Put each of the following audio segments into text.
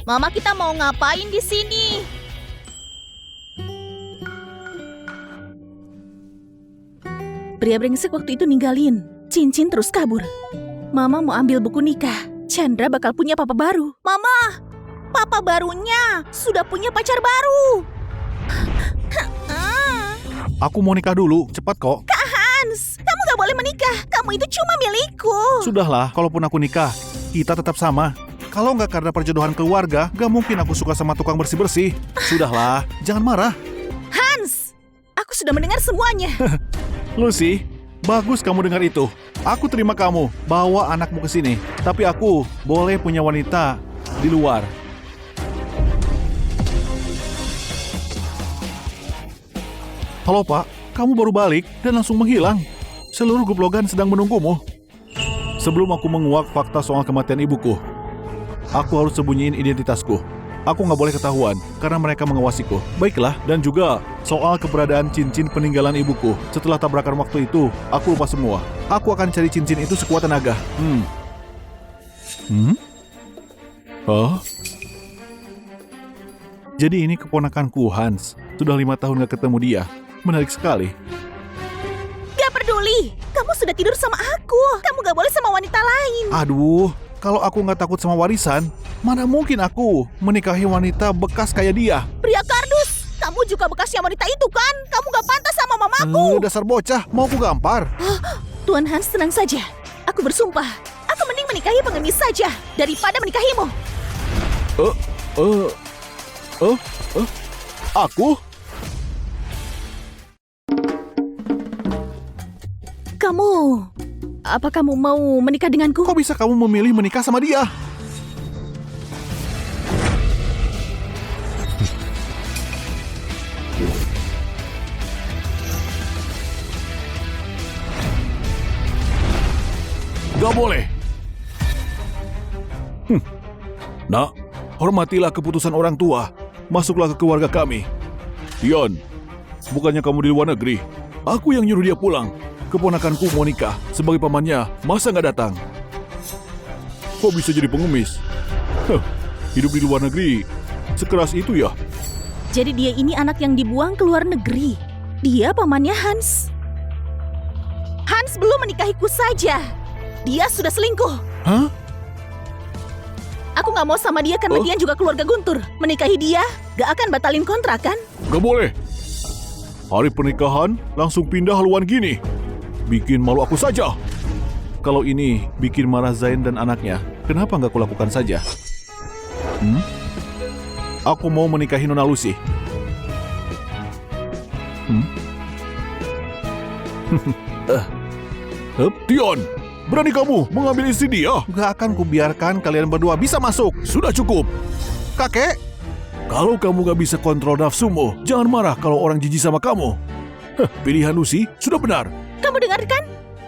Mama, kita mau ngapain di sini? Pria brengsek waktu itu ninggalin cincin terus kabur. Mama mau ambil buku nikah. Chandra bakal punya papa baru. Mama, papa barunya sudah punya pacar baru. Aku mau nikah dulu, cepat kok. Hans, kamu gak boleh menikah. Kamu itu cuma milikku. Sudahlah, kalaupun aku nikah, kita tetap sama. Kalau nggak karena perjodohan keluarga, gak mungkin aku suka sama tukang bersih-bersih. Sudahlah, jangan marah. Hans, aku sudah mendengar semuanya. Lucy, bagus kamu dengar itu. Aku terima kamu, bawa anakmu ke sini. Tapi aku boleh punya wanita di luar. Halo Pak, kamu baru balik dan langsung menghilang. Seluruh grup Logan sedang menunggumu. Sebelum aku menguak fakta soal kematian ibuku, aku harus sembunyiin identitasku. Aku nggak boleh ketahuan karena mereka mengawasiku. Baiklah, dan juga soal keberadaan cincin peninggalan ibuku. Setelah tabrakan waktu itu, aku lupa semua. Aku akan cari cincin itu sekuat tenaga. Hah? Jadi ini keponakanku, Hans. Sudah 5 tahun gak ketemu dia. Menarik sekali. Gak peduli, kamu sudah tidur sama aku. Kamu gak boleh sama wanita lain. Aduh, kalau aku nggak takut sama warisan, mana mungkin aku menikahi wanita bekas kayak dia? Pria kardus, kamu juga bekasnya wanita itu kan? Kamu gak pantas sama mamaku. Dasar bocah, mau aku gampar? Tuan Hans, tenang saja. Aku bersumpah, aku mending menikahi pengemis saja daripada menikahimu. Aku? Apa kamu mau menikah denganku? Kok bisa kamu memilih menikah sama dia? Gak boleh. Nak, hormatilah keputusan orang tua. Masuklah ke keluarga kami. Dion, bukannya kamu di luar negeri? Aku yang nyuruh dia pulang. Keponakanku mau nikah. Sebagai pamannya, masa nggak datang? Kok bisa jadi pengemis? Hidup di luar negeri sekeras itu ya? Jadi dia ini anak yang dibuang ke luar negeri. Dia pamannya Hans. Hans belum menikahiku saja. Dia sudah selingkuh. Hah? Aku gak mau sama dia karena dia juga keluarga Guntur. Menikahi dia gak akan batalin kontrak kan? Gak boleh. Hari pernikahan langsung pindah haluan gini. Bikin malu aku saja. Kalau ini bikin marah Zain dan anaknya, kenapa nggak kulakukan saja? Aku mau menikahi Nona Lucy. Dion, berani kamu mengambil istri dia? Gak akan kubiarkan kalian berdua bisa masuk. Sudah cukup. Kakek, kalau kamu gak bisa kontrol nafsumu, jangan marah kalau orang jijik sama kamu. Pilihan Lucy sudah benar. Kamu dengarkan?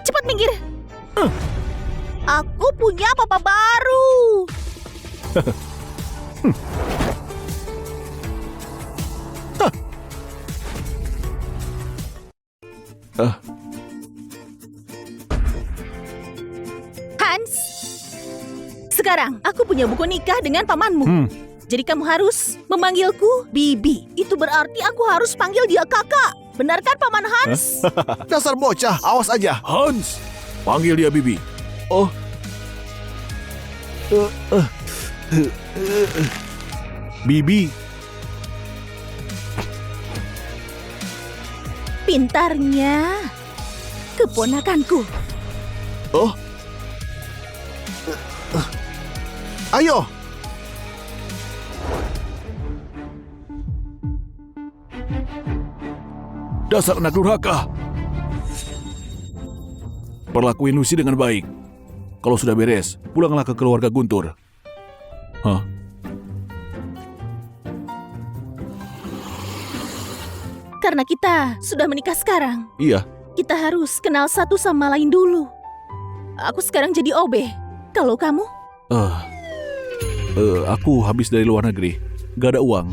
Cepat minggir. Aku punya papa baru. Hans, sekarang aku punya buku nikah dengan pamanmu. Jadi kamu harus memanggilku Bibi. Itu berarti aku harus panggil dia kakak. Benarkan Paman Hans? Dasar bocah, awas aja. Hans, panggil dia Bibi. Oh. Bibi. Pintarnya. Keponakanku. Oh. Ayo. Dasar anak durhaka. Perlakuin Lucy dengan baik. Kalau sudah beres, pulanglah ke keluarga Guntur. Hah? Karena kita sudah menikah sekarang, Iya. kita harus kenal satu sama lain dulu. Aku sekarang jadi OB. Kalau kamu? Aku habis dari luar negeri. Gak ada uang.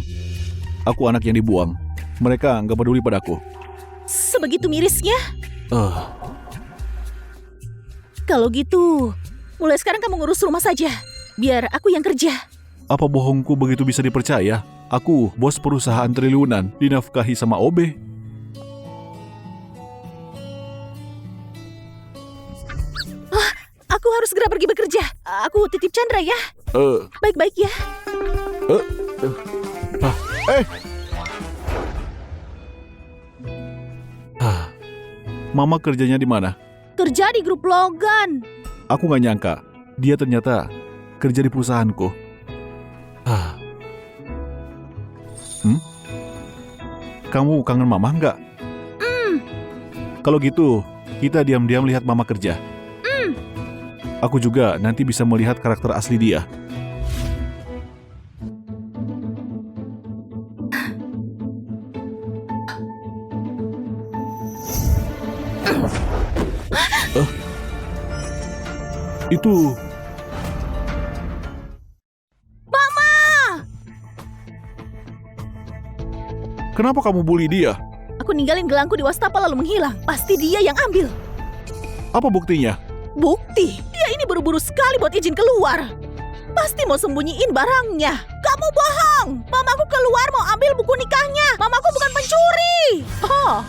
Aku anak yang dibuang. Mereka nggak peduli padaku. Sebegitu mirisnya? Kalau gitu, mulai sekarang kamu ngurus rumah saja. Biar aku yang kerja. Apa bohongku begitu bisa dipercaya? Aku bos perusahaan triliunan, dinafkahi sama OB. Aku harus segera pergi bekerja. Aku titip Chandra ya. Baik-baik ya. Mama kerjanya di mana? Kerja di grup Logan. Aku gak nyangka, dia ternyata kerja di perusahaanku. Kamu kangen mama nggak? Kalau gitu, kita diam-diam lihat mama kerja. Aku juga nanti bisa melihat karakter asli dia. Itu... Kenapa kamu bully dia? Aku ninggalin gelangku di wastafel lalu menghilang. Pasti dia yang ambil. Apa buktinya? Bukti? Dia ini buru-buru sekali buat izin keluar. Pasti mau sembunyiin barangnya. Kamu bohong. Mamaku keluar mau ambil buku nikahnya. Mamaku bukan pencuri. Oh,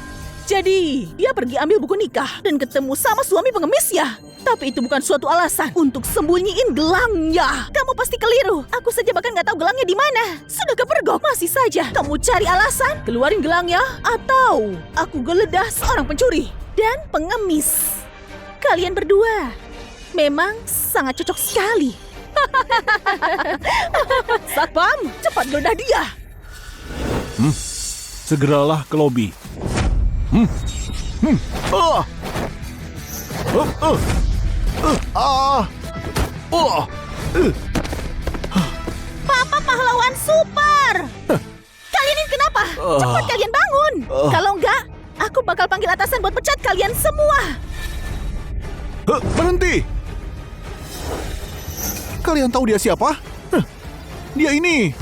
jadi dia pergi ambil buku nikah dan ketemu sama suami pengemisnya. Tapi itu bukan suatu alasan untuk sembunyiin gelangnya. Kamu pasti keliru. Aku saja bahkan nggak tahu gelangnya di mana. Sudah kepergok. Masih saja kamu cari alasan. Keluarin gelangnya atau aku geledah seorang pencuri dan pengemis. Kalian berdua memang sangat cocok sekali. Satpam, cepat geledah dia. Segeralah ke lobi. Papa pahlawan super. Kalian ini kenapa? Cepat kalian bangun. Kalau enggak, aku bakal panggil atasan buat pecat kalian semua. Berhenti! Kalian tahu dia siapa? Dia ini.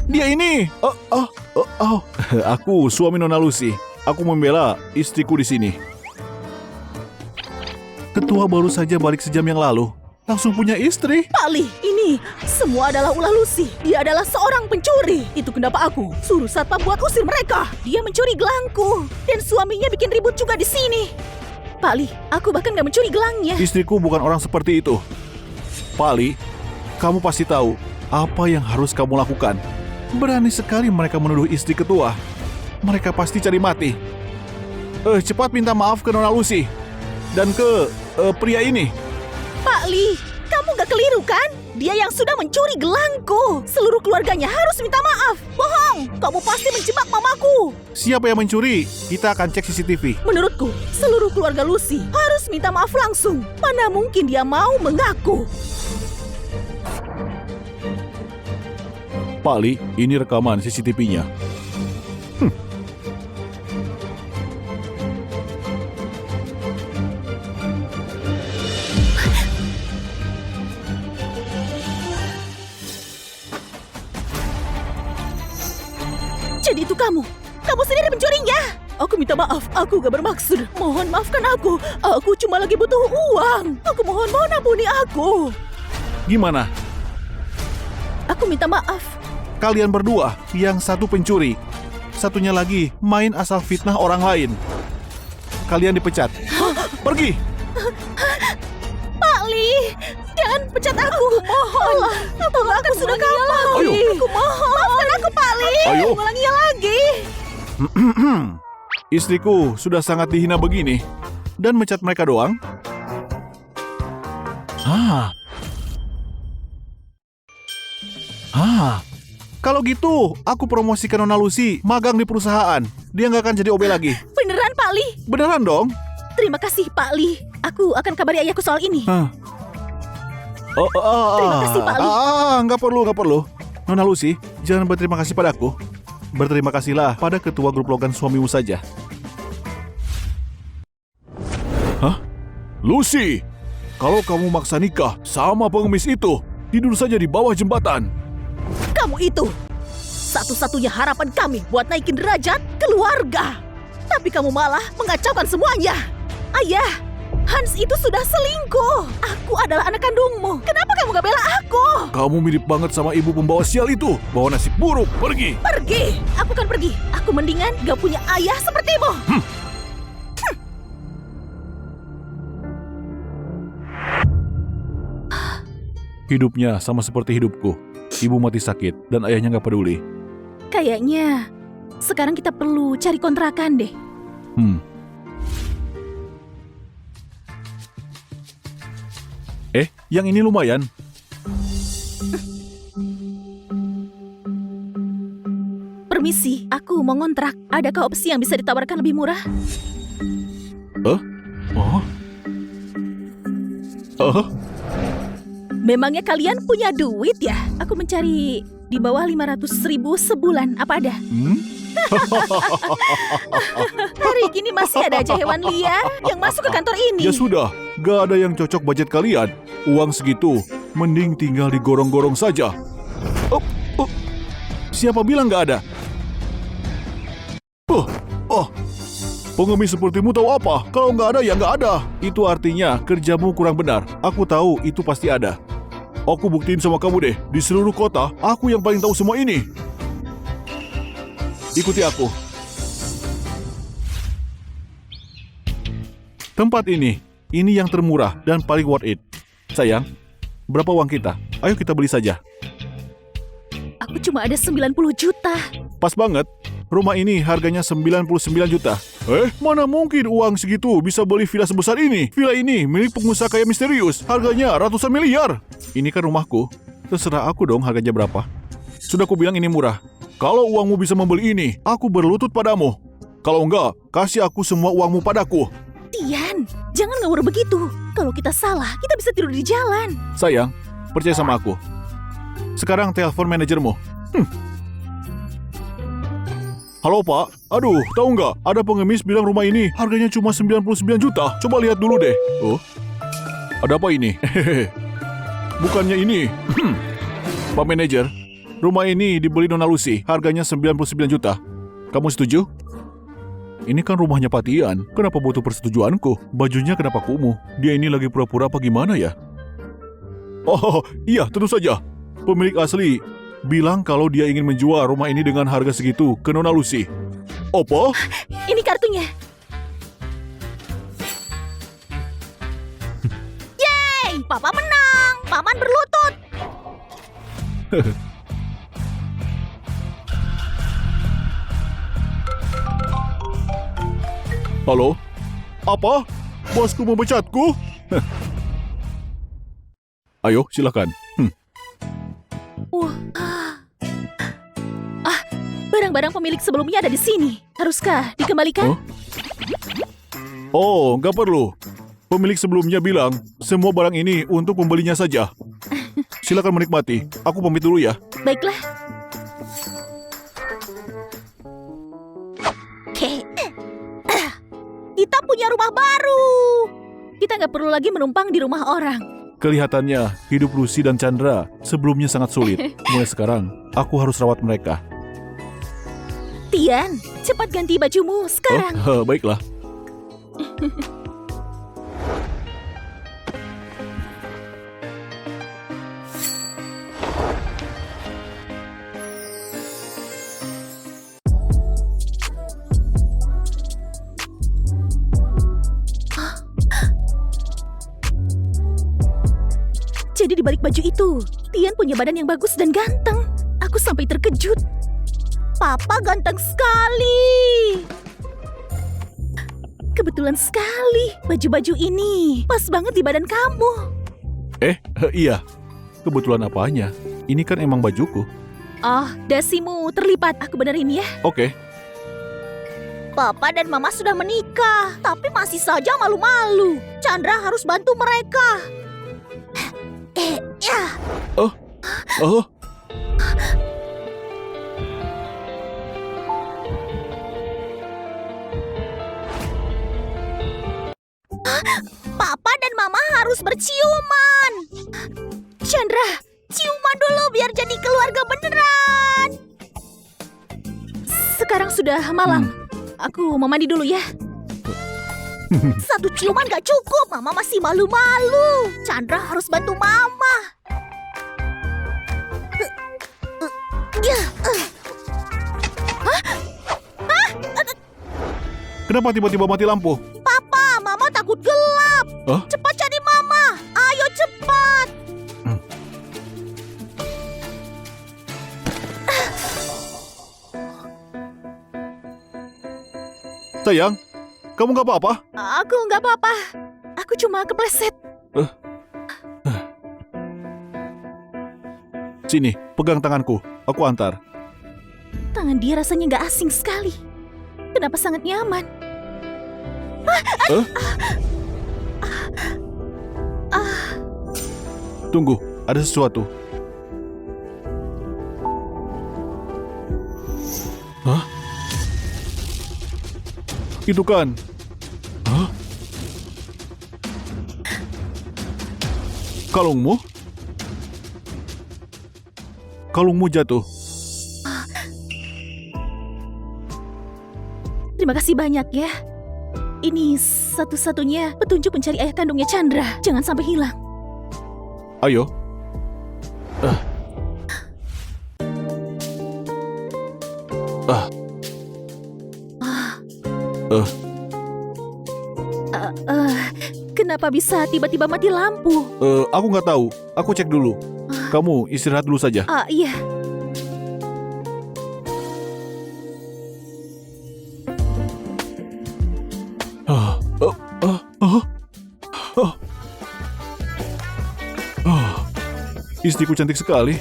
Dia ini. Aku suami Nona Lucy. Aku membela istriku di sini. Ketua baru saja balik sejam yang lalu. Langsung punya istri. Pak Lee, ini semua adalah ulah Lucy. Dia adalah seorang pencuri. Itu kenapa aku suruh satpam buat usir mereka. Dia mencuri gelangku. Dan suaminya bikin ribut juga di sini. Pak Lee, aku bahkan gak mencuri gelangnya. Istriku bukan orang seperti itu. Pak Lee, kamu pasti tahu apa yang harus kamu lakukan. Berani sekali mereka menuduh istri ketua. Mereka pasti cari mati. Cepat minta maaf ke Nona Lucy. Dan ke pria ini. Pak Lee, kamu gak keliru kan? Dia yang sudah mencuri gelangku. Seluruh keluarganya harus minta maaf. Bohong, kamu pasti menjebak mamaku. Siapa yang mencuri? Kita akan cek CCTV. Menurutku, seluruh keluarga Lucy harus minta maaf langsung. Mana mungkin dia mau mengaku. Pak Lee, ini rekaman CCTV-nya. Jadi itu kamu sendiri pencurinya. Aku minta maaf, aku gak bermaksud. Mohon maafkan aku cuma lagi butuh uang. Aku mohon ampuni aku. Gimana? Aku minta maaf. Kalian berdua, yang satu pencuri, satunya lagi main asal fitnah orang lain. Kalian dipecat. Pergi! Pak Lee, jangan pecat aku. Mohon. Aku sudah kapal. Aku mohon. Maafkan aku, Pak Lee. Ayo. Ulanginya lagi. Istriku sudah sangat dihina begini. Dan mencat mereka doang. Kalau gitu, aku promosikan Nona Lucy magang di perusahaan. Dia nggak akan jadi OB lagi. Beneran, Pak Lee? Beneran dong? Terima kasih, Pak Lee. Aku akan kabari ayahku soal ini. Terima kasih, Pak Lee. Nggak perlu. Nona Lucy, jangan berterima kasih padaku. Berterima kasihlah pada ketua grup Logan suamimu saja. Lucy, kalau kamu maksa nikah sama pengemis itu, tidur saja di bawah jembatan. Kamu itu satu-satunya harapan kami buat naikin derajat keluarga. Tapi kamu malah mengacaukan semuanya. Ayah, Hans itu sudah selingkuh. Aku adalah anak kandungmu. Kenapa kamu gak bela aku? Kamu mirip banget sama ibu pembawa sial itu. Bawa nasib buruk, pergi. Pergi. Aku kan pergi. Aku mendingan gak punya ayah sepertimu. Hidupnya sama seperti hidupku. Ibu mati sakit dan ayahnya gak peduli. Kayaknya sekarang kita perlu cari kontrakan deh. Yang ini lumayan. Permisi, aku mau ngontrak. Adakah opsi yang bisa ditawarkan lebih murah? Oh? Memangnya kalian punya duit ya? Aku mencari di bawah 500.000 sebulan. Apa ada? Hari gini masih ada aja hewan liar yang masuk ke kantor ini. Ya sudah, gak ada yang cocok budget kalian. Uang segitu, mending tinggal di gorong-gorong saja. Siapa bilang gak ada? Pengemis sepertimu tahu apa? Kalau nggak ada, ya nggak ada. Itu artinya kerjamu kurang benar. Aku tahu itu pasti ada. Aku buktiin sama kamu deh. Di seluruh kota, aku yang paling tahu semua ini. Ikuti aku. Tempat ini yang termurah dan paling worth it. Sayang, berapa uang kita? Ayo kita beli saja. Aku cuma ada 90 juta. Pas banget. Rumah ini harganya 99 juta. Mana mungkin uang segitu bisa beli villa sebesar ini? Villa ini milik pengusaha kaya misterius. Harganya ratusan miliar. Ini kan rumahku. Terserah aku dong harganya berapa. Sudah aku bilang ini murah. Kalau uangmu bisa membeli ini, aku berlutut padamu. Kalau enggak, kasih aku semua uangmu padaku. Tian, jangan ngawur begitu. Kalau kita salah, kita bisa tidur di jalan. Sayang, percaya sama aku. Sekarang telepon manajermu. Halo Pak, aduh tahu nggak? Ada pengemis bilang rumah ini harganya cuma 99 juta. Coba lihat dulu deh. Oh, ada apa ini? Bukannya ini. Pak manajer, rumah ini dibeli Nona Lucy, harganya 99 juta. Kamu setuju? Ini kan rumahnya Pak Tian. Kenapa butuh persetujuanku? Bajunya kenapa kumuh? Dia ini lagi pura-pura apa gimana ya? Oh iya, tentu saja. Pemilik asli bilang kalau dia ingin menjual rumah ini dengan harga segitu ke Nona Lucy. Apa? Ini kartunya. Yeay, Papa menang. Paman berlutut. Halo? Apa? Bosku memecatku? Ayo, silakan. Barang-barang pemilik sebelumnya ada di sini. Haruskah dikembalikan? Oh, nggak perlu. Pemilik sebelumnya bilang semua barang ini untuk pembelinya saja. Silakan menikmati. Aku pamit dulu ya. Baiklah. Kita punya rumah baru. Kita nggak perlu lagi menumpang di rumah orang. Kelihatannya hidup Lucy dan Chandra sebelumnya sangat sulit. Mulai sekarang, aku harus rawat mereka. Tian, cepat ganti bajumu sekarang. Baiklah. Jadi di balik baju itu, Tian punya badan yang bagus dan ganteng. Aku sampai terkejut. Papa ganteng sekali. Kebetulan sekali, baju-baju ini pas banget di badan kamu. Iya. Kebetulan apanya? Ini kan emang bajuku. Oh, dasimu terlipat. Aku benerin ya. Oke. Papa dan Mama sudah menikah, tapi masih saja malu-malu. Chandra harus bantu mereka. Papa dan Mama harus berciuman. Chandra, ciuman dulu biar jadi keluarga beneran. Sekarang sudah malam. Aku mau mandi dulu ya. Satu ciuman gak cukup. Mama masih malu-malu. Chandra harus bantu Mama. Kenapa tiba-tiba mati lampu? Papa, Mama takut gelap. Hah? Cepat cari Mama. Ayo cepat. Sayang, kamu gak apa-apa? Aku nggak apa-apa. Aku cuma kepleset. Sini, pegang tanganku. Aku antar. Tangan dia rasanya nggak asing sekali. Kenapa sangat nyaman? Tunggu, ada sesuatu. Hah? Itu kan? Hah? Kalungmu? Kalungmu jatuh. Terima kasih banyak ya. Ini satu-satunya petunjuk mencari ayah kandungnya Chandra. Jangan sampai hilang. Ayo. Kenapa bisa tiba-tiba mati lampu? Aku nggak tahu. Aku cek dulu. Kamu istirahat dulu saja. Iya. Istriku cantik sekali.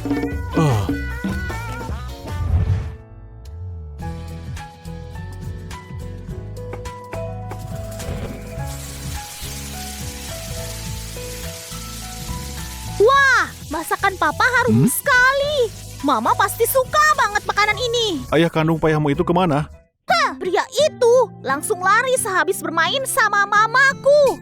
Wah, masakan Papa harum sekali. Mama pasti suka banget makanan ini. Ayah kandung payahmu itu kemana? Pria itu langsung lari sehabis bermain sama mamaku.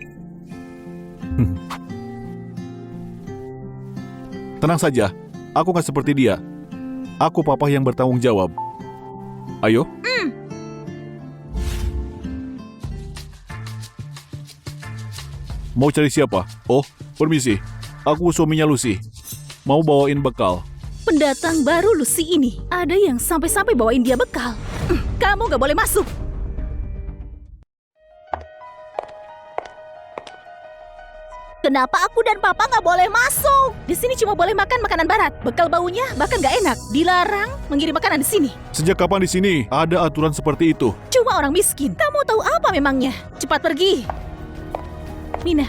Tenang saja, aku nggak seperti dia. Aku papa yang bertanggung jawab. Ayo. Mau cari siapa? Oh, permisi. Aku suaminya Lucy. Mau bawain bekal. Pendatang baru Lucy ini, ada yang sampai-sampai bawain dia bekal. Kamu gak boleh masuk. Kenapa aku dan Papa gak boleh masuk? Di sini cuma boleh makan makanan barat. Bekal baunya bahkan gak enak. Dilarang mengirim makanan di sini. Sejak kapan di sini ada aturan seperti itu? Cuma orang miskin. Kamu tahu apa memangnya? Cepat pergi. Mina,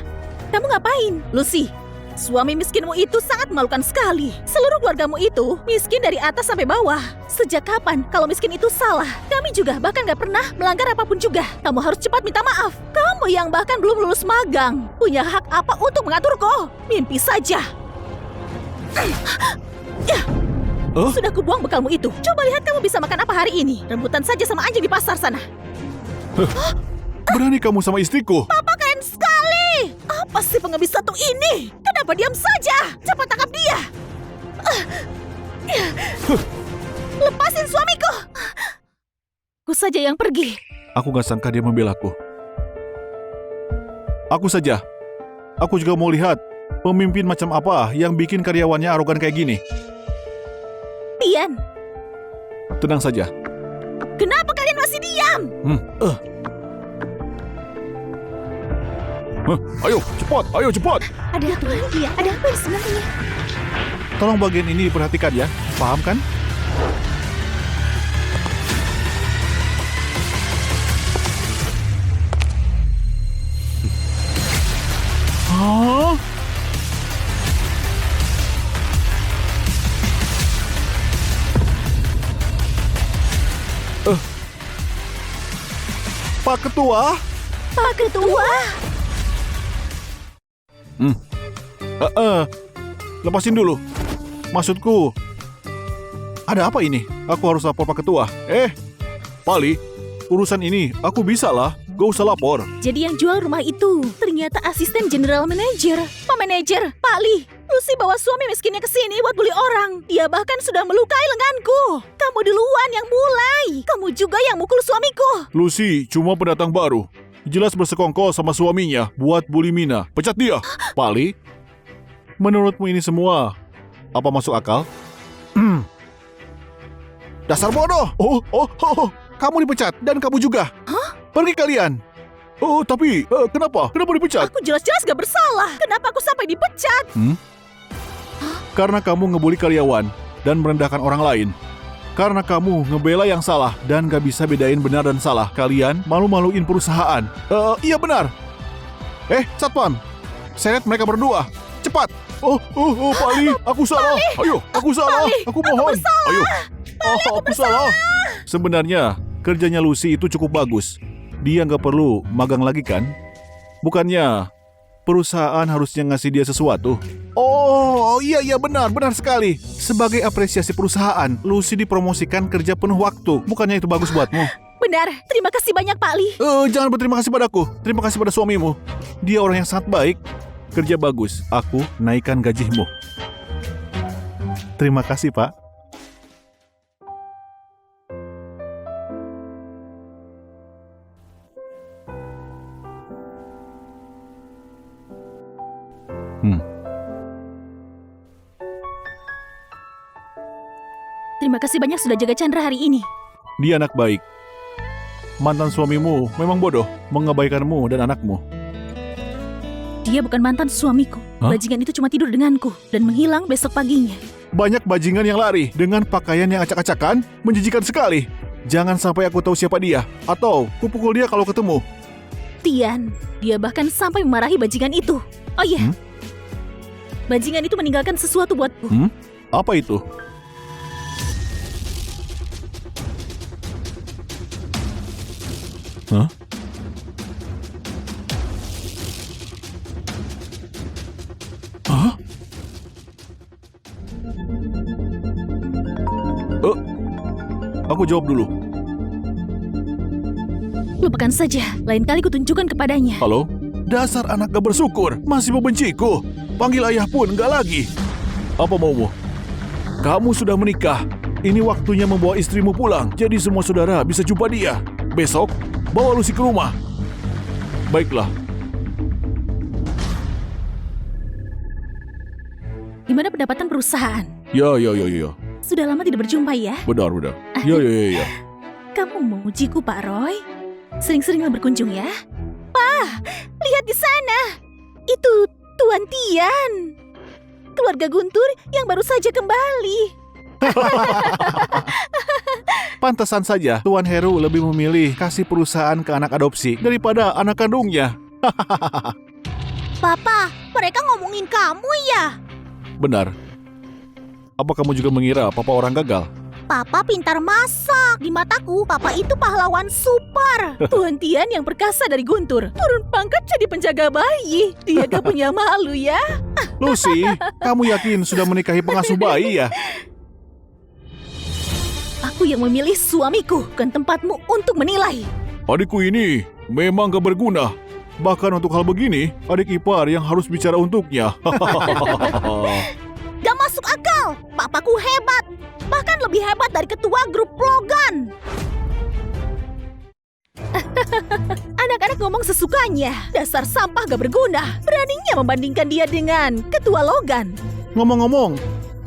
kamu ngapain? Lucy, suami miskinmu itu sangat memalukan sekali. Seluruh keluargamu itu miskin dari atas sampai bawah. Sejak kapan kalau miskin itu salah? Kami juga bahkan gak pernah melanggar apapun juga. Kamu harus cepat minta maaf. Kamu yang bahkan belum lulus magang. Punya hak apa untuk mengaturku? Mimpi saja. Sudah kubuang bekalmu itu. Coba lihat kamu bisa makan apa hari ini. Rebutan saja sama anjing di pasar sana. Berani kamu sama istriku? Papa keren sekali. Apa sih pengemis satu ini? Kenapa diam saja? Cepat tangkap dia. Lepasin suamiku. Aku saja yang pergi. Aku gak sangka dia membelaku. Aku saja. Aku juga mau lihat pemimpin macam apa yang bikin karyawannya arogan kayak gini. Tian, Tenang saja. kenapa kalian masih diam? Ayo, cepat! Ayo, cepat! Ada apa dia? Ada apa di sebelahnya? Tolong bagian ini diperhatikan ya. Paham kan? Hah? Pak Ketua? Pak Ketua. Lepasin dulu. Maksudku, ada apa ini? Aku harus lapor Pak Ketua. Pali, urusan ini aku bisa lah. Gak usah lapor. Jadi yang jual rumah itu ternyata asisten general manager. Pak manajer, Pak Lee. Lucy bawa suami miskinnya ke sini buat bully orang. Dia bahkan sudah melukai lenganku. Kamu duluan yang mulai. Kamu juga yang mukul suamiku. Lucy cuma pendatang baru. jelas bersekongkol sama suaminya buat bully Mina. Pecat dia. Pak Ali, menurutmu ini semua apa masuk akal? Dasar bodoh. Kamu dipecat dan kamu juga. Pergi kalian. Tapi kenapa? Kenapa dipecat? Aku jelas-jelas gak bersalah. Kenapa aku sampai dipecat? Karena kamu ngebully karyawan dan merendahkan orang lain. Karena kamu ngebela yang salah dan gak bisa bedain benar dan salah. Kalian malu-maluin perusahaan. Iya benar. Satpam, seret mereka berdua. Cepat. Pak Ali, aku salah. Ayo, aku salah. Aku mohon. Ayo. Aku salah. Sebenarnya kerjanya Lucy itu cukup bagus. Dia nggak perlu magang lagi kan? Bukannya perusahaan harusnya ngasih dia sesuatu? Iya benar sekali. Sebagai apresiasi perusahaan, Lucy dipromosikan kerja penuh waktu. Bukannya itu bagus buatmu? Benar, terima kasih banyak Pak Ali. Jangan berterima kasih padaku. Terima kasih pada suamimu. Dia orang yang sangat baik. Kerja bagus. Aku naikkan gajimu. Terima kasih, Pak. Terima kasih banyak sudah jaga Chandra hari ini. Dia anak baik. Mantan suamimu memang bodoh, mengabaikanmu dan anakmu. Dia bukan mantan suamiku. Bajingan itu cuma tidur denganku dan menghilang besok paginya. Banyak bajingan yang lari dengan pakaian yang acak-acakan, menjijikan sekali. Jangan sampai aku tahu siapa dia, atau kupukul dia kalau ketemu. Tian, dia bahkan sampai memarahi bajingan itu. Oh iya, bajingan itu meninggalkan sesuatu buatku. Apa itu? Hah? Aku jawab dulu. Lupakan saja, lain kali kutunjukkan kepadanya. Halo? Dasar anak gak bersyukur, masih membenciku. Panggil ayah pun gak lagi. Apa maumu? Kamu sudah menikah. Ini waktunya membawa istrimu pulang, jadi semua saudara bisa jumpa dia. Besok, bawa Lucy ke rumah. Baiklah. Gimana pendapatan perusahaan? Ya. Sudah lama tidak berjumpa ya? Benar. Ya. Kamu mengujiku, Pak Roy? Sering-seringlah berkunjung ya? Pak, lihat di sana. Itu Tuan Tian. Keluarga Guntur yang baru saja kembali. Pantesan saja Tuan Heru lebih memilih kasih perusahaan ke anak adopsi daripada anak kandungnya. Papa, mereka ngomongin kamu ya? Benar. Apa kamu juga mengira papa orang gagal? Papa pintar masak. Di mataku, Papa itu pahlawan super. Tuan Tian yang perkasa dari Guntur turun pangkat jadi penjaga bayi. Dia gak punya malu ya? Lucy, kamu yakin sudah menikahi pengasuh bayi ya? Aku yang memilih suamiku, bukan tempatmu untuk menilai. Adikku ini memang gak berguna. Bahkan untuk hal begini, adik ipar yang harus bicara untuknya. Gak masuk akal. Papaku hebat. Bahkan lebih hebat dari ketua grup Logan. Anak-anak ngomong sesukanya. Dasar sampah gak berguna. Beraninya membandingkan dia dengan ketua Logan. Ngomong-ngomong,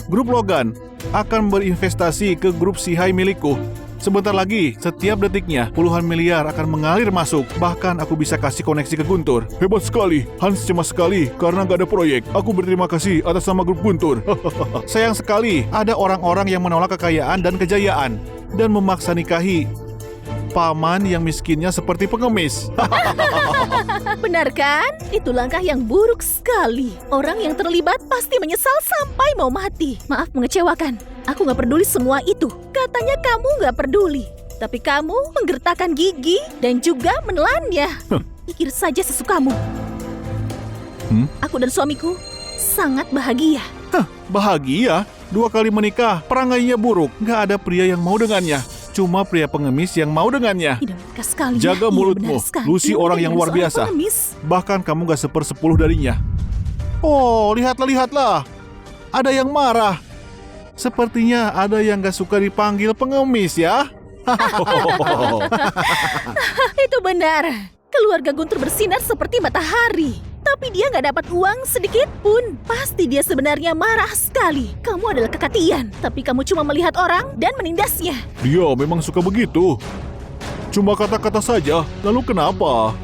grup Logan akan berinvestasi ke grup Sihai milikku. Sebentar lagi, setiap detiknya puluhan miliar akan mengalir masuk. Bahkan aku bisa kasih koneksi ke Guntur. Hebat sekali. Hans cemas sekali karena gak ada proyek. Aku berterima kasih atas nama grup Guntur. Sayang sekali ada orang-orang yang menolak kekayaan dan kejayaan dan memaksa nikahi paman yang miskinnya seperti pengemis. Benar kan? Itu langkah yang buruk sekali. Orang yang terlibat pasti menyesal sampai mau mati. Maaf mengecewakan. Aku gak peduli semua itu. Katanya kamu gak peduli. Tapi kamu menggertakkan gigi dan juga menelannya. Pikir saja sesukamu. Aku dan suamiku sangat bahagia. Bahagia? 2 kali menikah, perangainya buruk. Gak ada pria yang mau dengannya. Cuma pria pengemis yang mau dengannya. Tidak sekali. Jaga mulutmu. Lucy orang yang luar biasa. Bahkan kamu gak 1/10 darinya. Oh, lihatlah. Ada yang marah. Sepertinya ada yang gak suka dipanggil pengemis ya. Itu benar. Keluarga Guntur bersinar seperti matahari. Tapi dia nggak dapat uang sedikit pun. Pasti dia sebenarnya marah sekali. Kamu adalah kekatian, tapi kamu cuma melihat orang dan menindasnya. Dia memang suka begitu. Cuma kata-kata saja, lalu kenapa?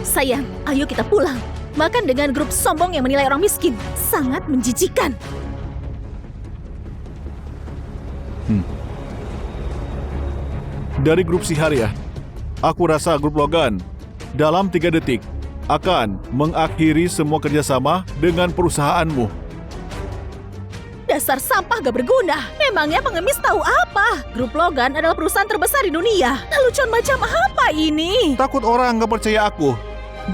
Sayang, ayo kita pulang. Makan dengan grup sombong yang menilai orang miskin. Sangat menjijikan. Dari grup Sihar ya, aku rasa grup Logan dalam 3 detik akan mengakhiri semua kerjasama dengan perusahaanmu. Dasar sampah gak berguna. Memangnya pengemis tahu apa? Grup Logan adalah perusahaan terbesar di dunia. Lelucon macam apa ini? Takut orang gak percaya aku,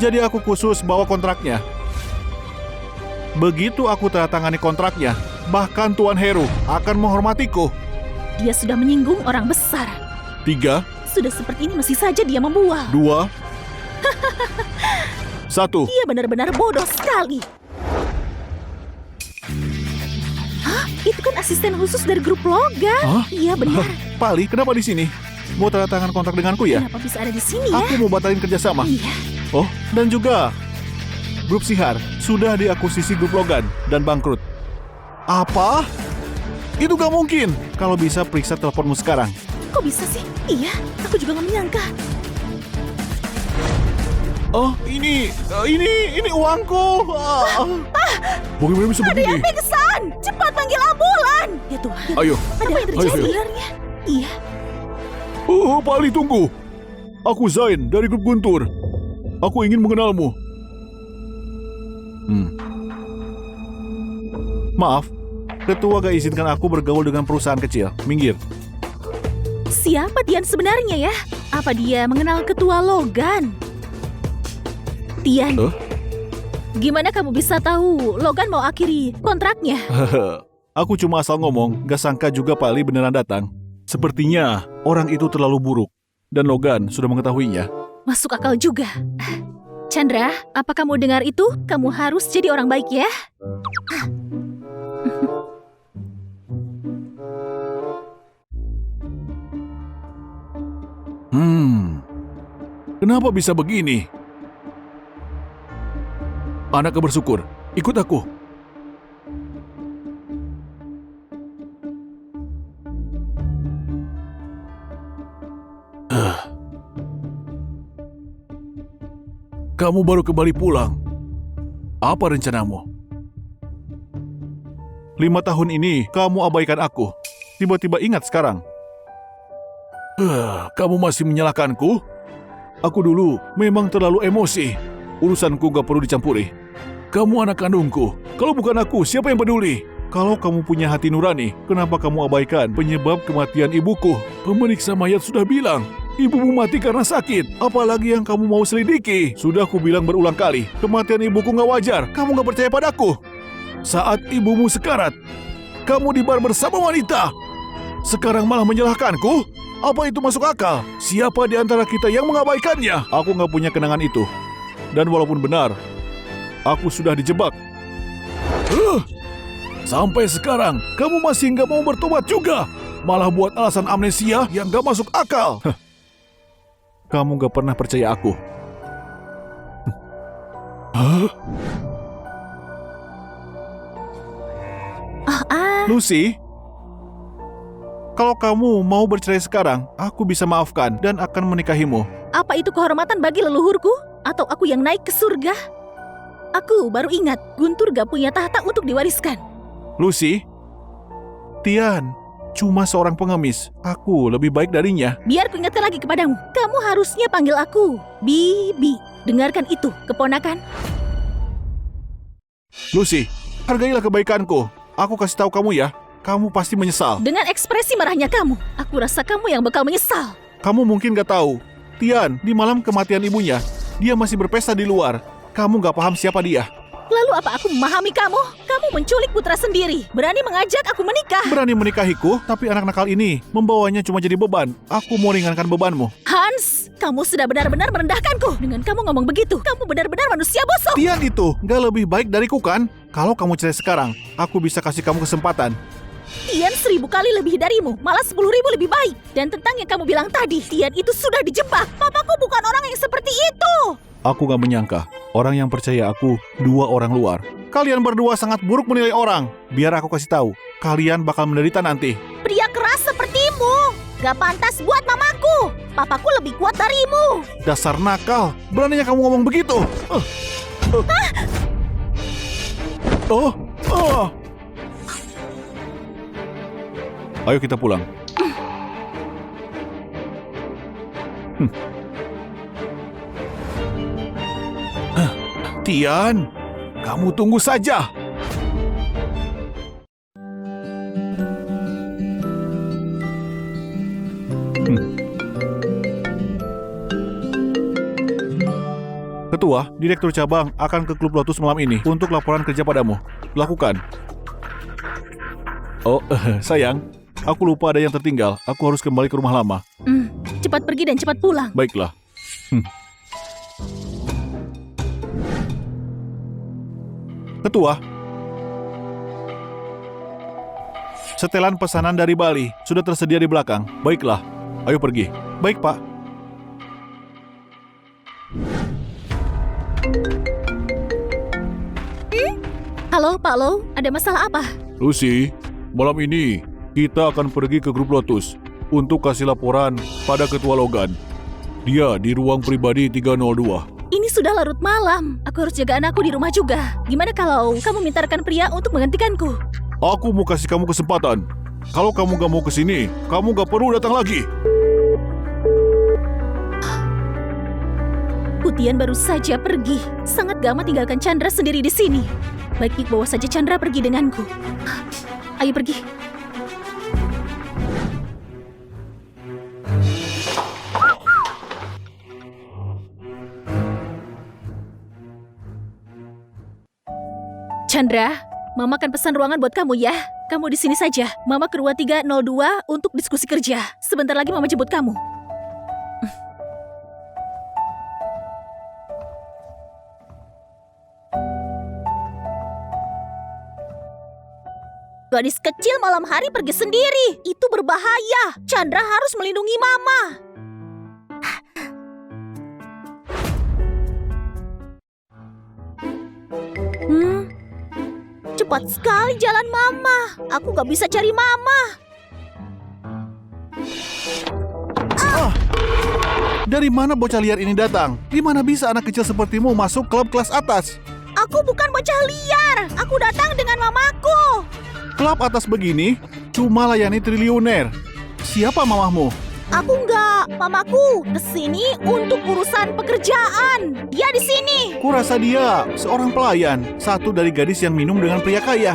jadi aku khusus bawa kontraknya. Begitu aku tanda tangani kontraknya, bahkan Tuan Heru akan menghormatiku. Dia sudah menyinggung orang besar. 3, Sudah seperti ini masih saja dia membual. 2, 1. Dia benar-benar bodoh sekali. Hah? Itu kan asisten khusus dari grup Logan. Hah? Iya benar. Pali, kenapa di sini? Mau tanda tangan kontrak denganku ya? Kenapa bisa ada di sini ya? Aku mau batalin kerjasama. Iya. Oh, dan juga grup Sihar sudah diakuisisi grup Logan dan bangkrut. Apa? Itu gak mungkin. Kalau bisa periksa teleponmu sekarang. Kok bisa sih? Iya, aku juga gak menyangka. Oh, ini uangku. Bagaimana bisa Ada yang begini? pingsan! Cepat panggil ambulan! Ya Tuhan, Ayo. apa yang terjadi Ayo. sebenarnya? Iya, Oh, Pali, tunggu. Aku Zain dari grup Guntur. Aku ingin mengenalmu. Maaf, ketua gak izinkan aku bergaul dengan perusahaan kecil. Minggir. siapa Tian sebenarnya ya? Apa dia mengenal ketua Logan? Tian, gimana kamu bisa tahu Logan mau akhiri kontraknya? Aku cuma asal ngomong, gak sangka juga Pali beneran datang. Sepertinya orang itu terlalu buruk, dan Logan sudah mengetahuinya. Masuk akal juga. Chandra, apa kamu dengar itu? Kamu harus jadi orang baik ya. Kenapa bisa begini? Anak bersyukur, ikut aku. Kamu baru kembali pulang. Apa rencanamu? 5 tahun ini kamu abaikan aku. Tiba-tiba ingat sekarang. Kamu masih menyalahkanku? Aku dulu memang terlalu emosi. Urusanku gak perlu dicampuri. Kamu anak kandungku. Kalau bukan aku, siapa yang peduli? Kalau kamu punya hati nurani, kenapa kamu abaikan penyebab kematian ibuku? Pemeriksa mayat sudah bilang, ibumu mati karena sakit. Apalagi yang kamu mau selidiki? Sudah aku bilang berulang kali, kematian ibuku gak wajar. Kamu gak percaya padaku. Saat ibumu sekarat, kamu di bar bersama wanita. Sekarang malah menyalahkanku? Apa itu masuk akal? Siapa di antara kita yang mengabaikannya? Aku gak punya kenangan itu. Dan walaupun benar, aku sudah dijebak. Sampai sekarang, kamu masih gak mau bertobat juga. Malah buat alasan amnesia yang gak masuk akal. Kamu gak pernah percaya aku. Lucy, kalau kamu mau bercerai sekarang, aku bisa maafkan dan akan menikahimu. Apa itu kehormatan bagi leluhurku? Atau aku yang naik ke surga? Aku baru ingat, Guntur gak punya tahta untuk diwariskan. Lucy, Tian cuma seorang pengemis. Aku lebih baik darinya. Biar ku ingatkan lagi kepadamu, kamu harusnya panggil aku Bibi. Dengarkan itu, keponakan. Lucy, hargailah kebaikanku. Aku kasih tahu kamu ya, kamu pasti menyesal. Dengan ekspresi marahnya kamu, aku rasa kamu yang bakal menyesal. Kamu mungkin gak tahu, Tian di malam kematian ibunya, dia masih berpesta di luar. Kamu gak paham siapa dia. Lalu apa aku memahami kamu? Kamu menculik putra sendiri, berani mengajak aku menikah. Berani menikahiku, tapi anak nakal ini membawanya cuma jadi beban. Aku mau ringankan bebanmu. Hans, kamu sudah benar-benar merendahkanku. Dengan kamu ngomong begitu, kamu benar-benar manusia bosok. Tian itu gak lebih baik dariku kan? Kalau kamu cerai sekarang, aku bisa kasih kamu kesempatan. Tian 1000 kali lebih darimu, malah 10.000 lebih baik. Dan tentang yang kamu bilang tadi, Tian itu sudah dijebak. Papaku bukan orang yang seperti itu. Aku gak menyangka, orang yang percaya aku, 2 orang luar. Kalian berdua sangat buruk menilai orang. Biar aku kasih tahu, kalian bakal menderita nanti. Pria keras sepertimu gak pantas buat mamaku. Papaku lebih kuat darimu. Dasar nakal, beraninya kamu ngomong begitu. Ayo kita pulang. Tian, kamu tunggu saja. Ketua, Direktur Cabang akan ke Klub Lotus malam ini untuk laporan kerja padamu. Lakukan. Oh, sayang, aku lupa ada yang tertinggal. Aku harus kembali ke rumah lama. Cepat pergi dan cepat pulang. Baiklah. Ketua, setelan pesanan dari Bali sudah tersedia di belakang. Baiklah, ayo pergi. Baik, Pak. Halo, Pak Lo, ada masalah apa? Lucy, malam ini kita akan pergi ke Grup Lotus untuk kasih laporan pada Ketua Logan. Dia di ruang pribadi 302. Ini sudah larut malam. Aku harus jaga anakku di rumah juga. Gimana kalau kamu minta rekan pria untuk menggantikanku? Aku mau kasih kamu kesempatan. Kalau kamu gak mau kesini, kamu gak perlu datang lagi. Putian baru saja pergi. Sangat gama tinggalkan Chandra sendiri di sini. Baik, bawa saja Chandra pergi denganku. Ayo pergi. Chandra, Mama akan pesan ruangan buat kamu ya. Kamu di sini saja. Mama ke ruang 302 untuk diskusi kerja. Sebentar lagi Mama jemput kamu. Gadis kecil malam hari pergi sendiri. Itu berbahaya. Chandra harus melindungi Mama. Cepat sekali jalan Mama. Aku gak bisa cari Mama. Dari mana bocah liar ini datang? Di mana bisa anak kecil sepertimu masuk klub kelas atas? Aku bukan bocah liar. Aku datang dengan mamaku. Klub atas begini cuma layani triliuner. Siapa mamahmu? Aku enggak. Mamaku kesini untuk urusan pekerjaan. Dia di sini. Kurasa dia seorang pelayan, satu dari gadis yang minum dengan pria kaya.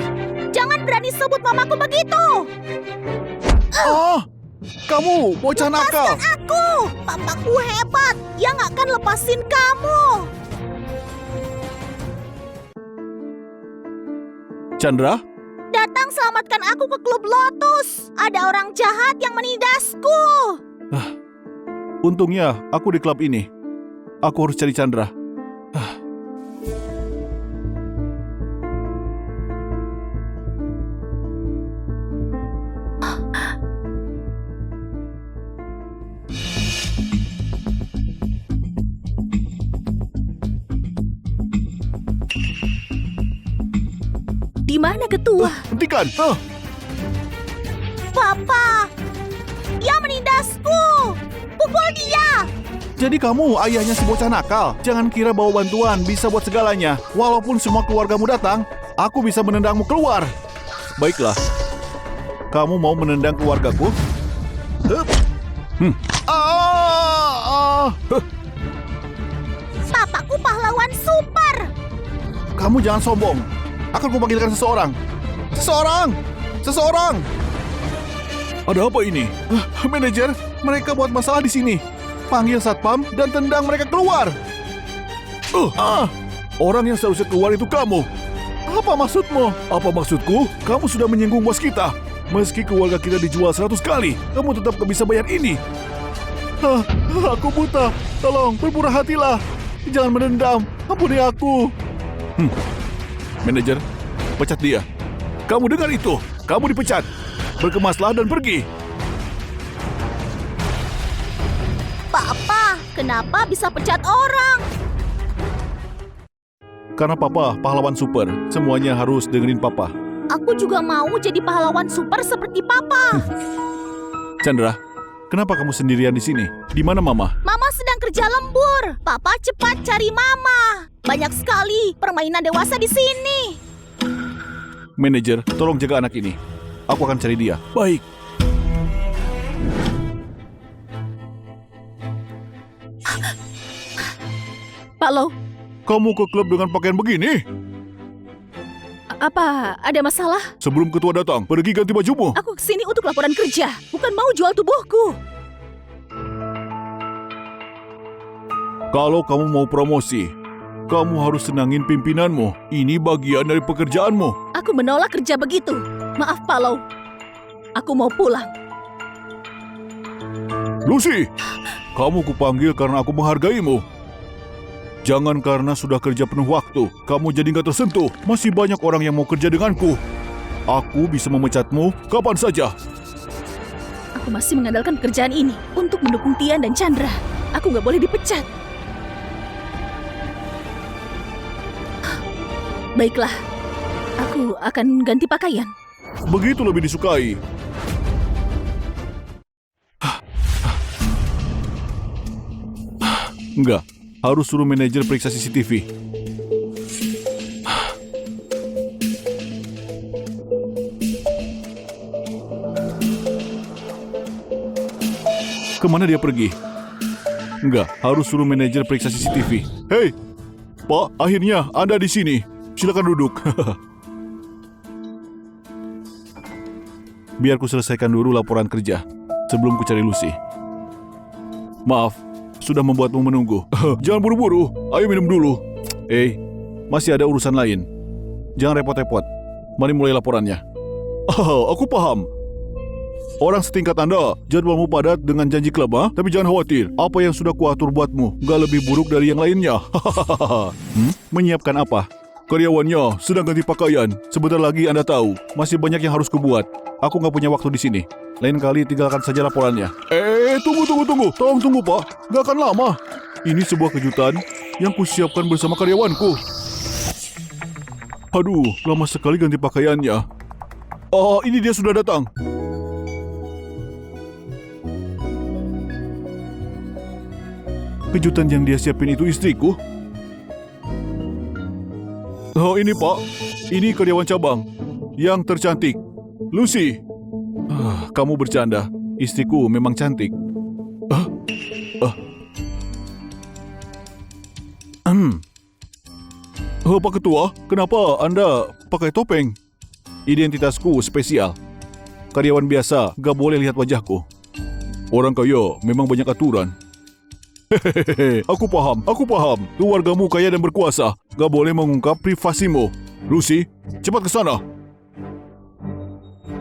Jangan berani sebut mamaku begitu. Kamu bocah nakal. Lepaskan aku. Papaku hebat. Dia nggak akan lepasin kamu. Chandra? Datang selamatkan aku ke Klub Lotus. Ada orang jahat yang menindasku. Untungnya aku di klub ini. Aku harus cari Chandra. Di mana ketua? Hentikan! Papa! Dia menindasku! Pukul dia! Jadi kamu ayahnya si bocah nakal. Jangan kira bawa bantuan bisa buat segalanya. Walaupun semua keluargamu datang, aku bisa menendangmu keluar. Baiklah. Kamu mau menendang keluargaku? Papaku pahlawan super! Kamu jangan sombong. Akan kupanggilkan seseorang. Seseorang! Ada apa ini? Manajer, mereka buat masalah di sini. Panggil satpam dan tendang mereka keluar. Orang yang seharusnya keluar itu kamu. Apa maksudmu? Apa maksudku? Kamu sudah menyinggung bos kita. Meski keluarga kita dijual 100 kali, kamu tetap gak bisa bayar ini. Aku buta. Tolong, bermurah hatilah. Jangan menendam. Ampuni aku. Manajer, pecat dia. Kamu dengar itu? Kamu dipecat. Berkemaslah dan pergi. Papa, kenapa bisa pecat orang? Karena Papa pahlawan super, semuanya harus dengerin Papa. Aku juga mau jadi pahlawan super seperti Papa. Chandra, kenapa kamu sendirian di sini? Di mana Mama? Mama sedang kerja lembur. Papa cepat cari Mama. Banyak sekali permainan dewasa di sini. Manajer, tolong jaga anak ini. Aku akan cari dia. Baik. Pak Lau, Kamu ke klub dengan pakaian begini? apa ada masalah? Sebelum ketua datang, pergi ganti bajumu. Aku kesini untuk laporan kerja, bukan mau jual tubuhku. Kalau kamu mau promosi, kamu harus senangin pimpinanmu. Ini bagian dari pekerjaanmu. Aku menolak kerja begitu. Maaf Pak Lau, aku mau pulang. Lucy, kamu kupanggil karena aku menghargaimu. Jangan karena sudah kerja penuh waktu, kamu jadi nggak tersentuh. Masih banyak orang yang mau kerja denganku. Aku bisa memecatmu kapan saja. Aku masih mengandalkan pekerjaan ini untuk mendukung Tian dan Chandra. Aku nggak boleh dipecat. Baiklah, aku akan ganti pakaian. Begitu lebih disukai. Enggak, harus suruh manajer periksa CCTV. Kemana dia pergi? Enggak, harus suruh manajer periksa CCTV. Hei, Pak, akhirnya Anda di sini. Silakan duduk. Biar ku selesaikan dulu laporan kerja sebelum ku cari Lucy. Maaf, sudah membuatmu menunggu. Jangan buru-buru, ayo minum dulu. Masih ada urusan lain. Jangan repot-repot. Mari mulai laporannya. Aku paham. Orang setingkat Anda, jadwalmu padat dengan janji klub, tapi jangan khawatir. Apa yang sudah kuatur buatmu, gak lebih buruk dari yang lainnya. Menyiapkan apa? Karyawannya sedang ganti pakaian. Sebentar lagi Anda tahu, masih banyak yang harus kubuat. Aku gak punya waktu di sini. Lain kali tinggalkan saja laporannya. Tunggu. Tolong tunggu, Pak. Gak akan lama. Ini sebuah kejutan yang kusiapkan bersama karyawanku. Aduh, lama sekali ganti pakaiannya. Ini dia sudah datang. Kejutan yang dia siapin itu istriku. Ini Pak, ini karyawan cabang yang tercantik, Lucy. Kamu bercanda, istriku memang cantik. Pak Ketua, kenapa Anda pakai topeng? Identitasku spesial. Karyawan biasa gak boleh lihat wajahku. Orang kaya memang banyak aturan. Hehehe, aku paham. Keluargamu kaya dan berkuasa. Gak boleh mengungkap privasimu. Lucy, cepat ke sana.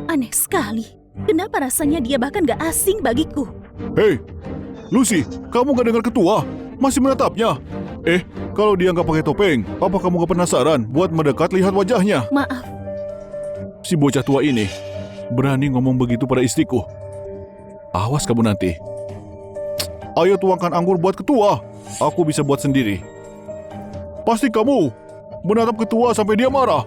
Aneh sekali. Kenapa rasanya dia bahkan gak asing bagiku? Hei, Lucy, kamu gak dengar ketua? Masih menatapnya? Kalau dia gak pakai topeng, apa kamu gak penasaran buat mendekat lihat wajahnya? Maaf. Si bocah tua ini berani ngomong begitu pada istriku. Awas kamu nanti. Ayo tuangkan anggur buat ketua. Aku bisa buat sendiri. Pasti kamu menatap ketua sampai dia marah.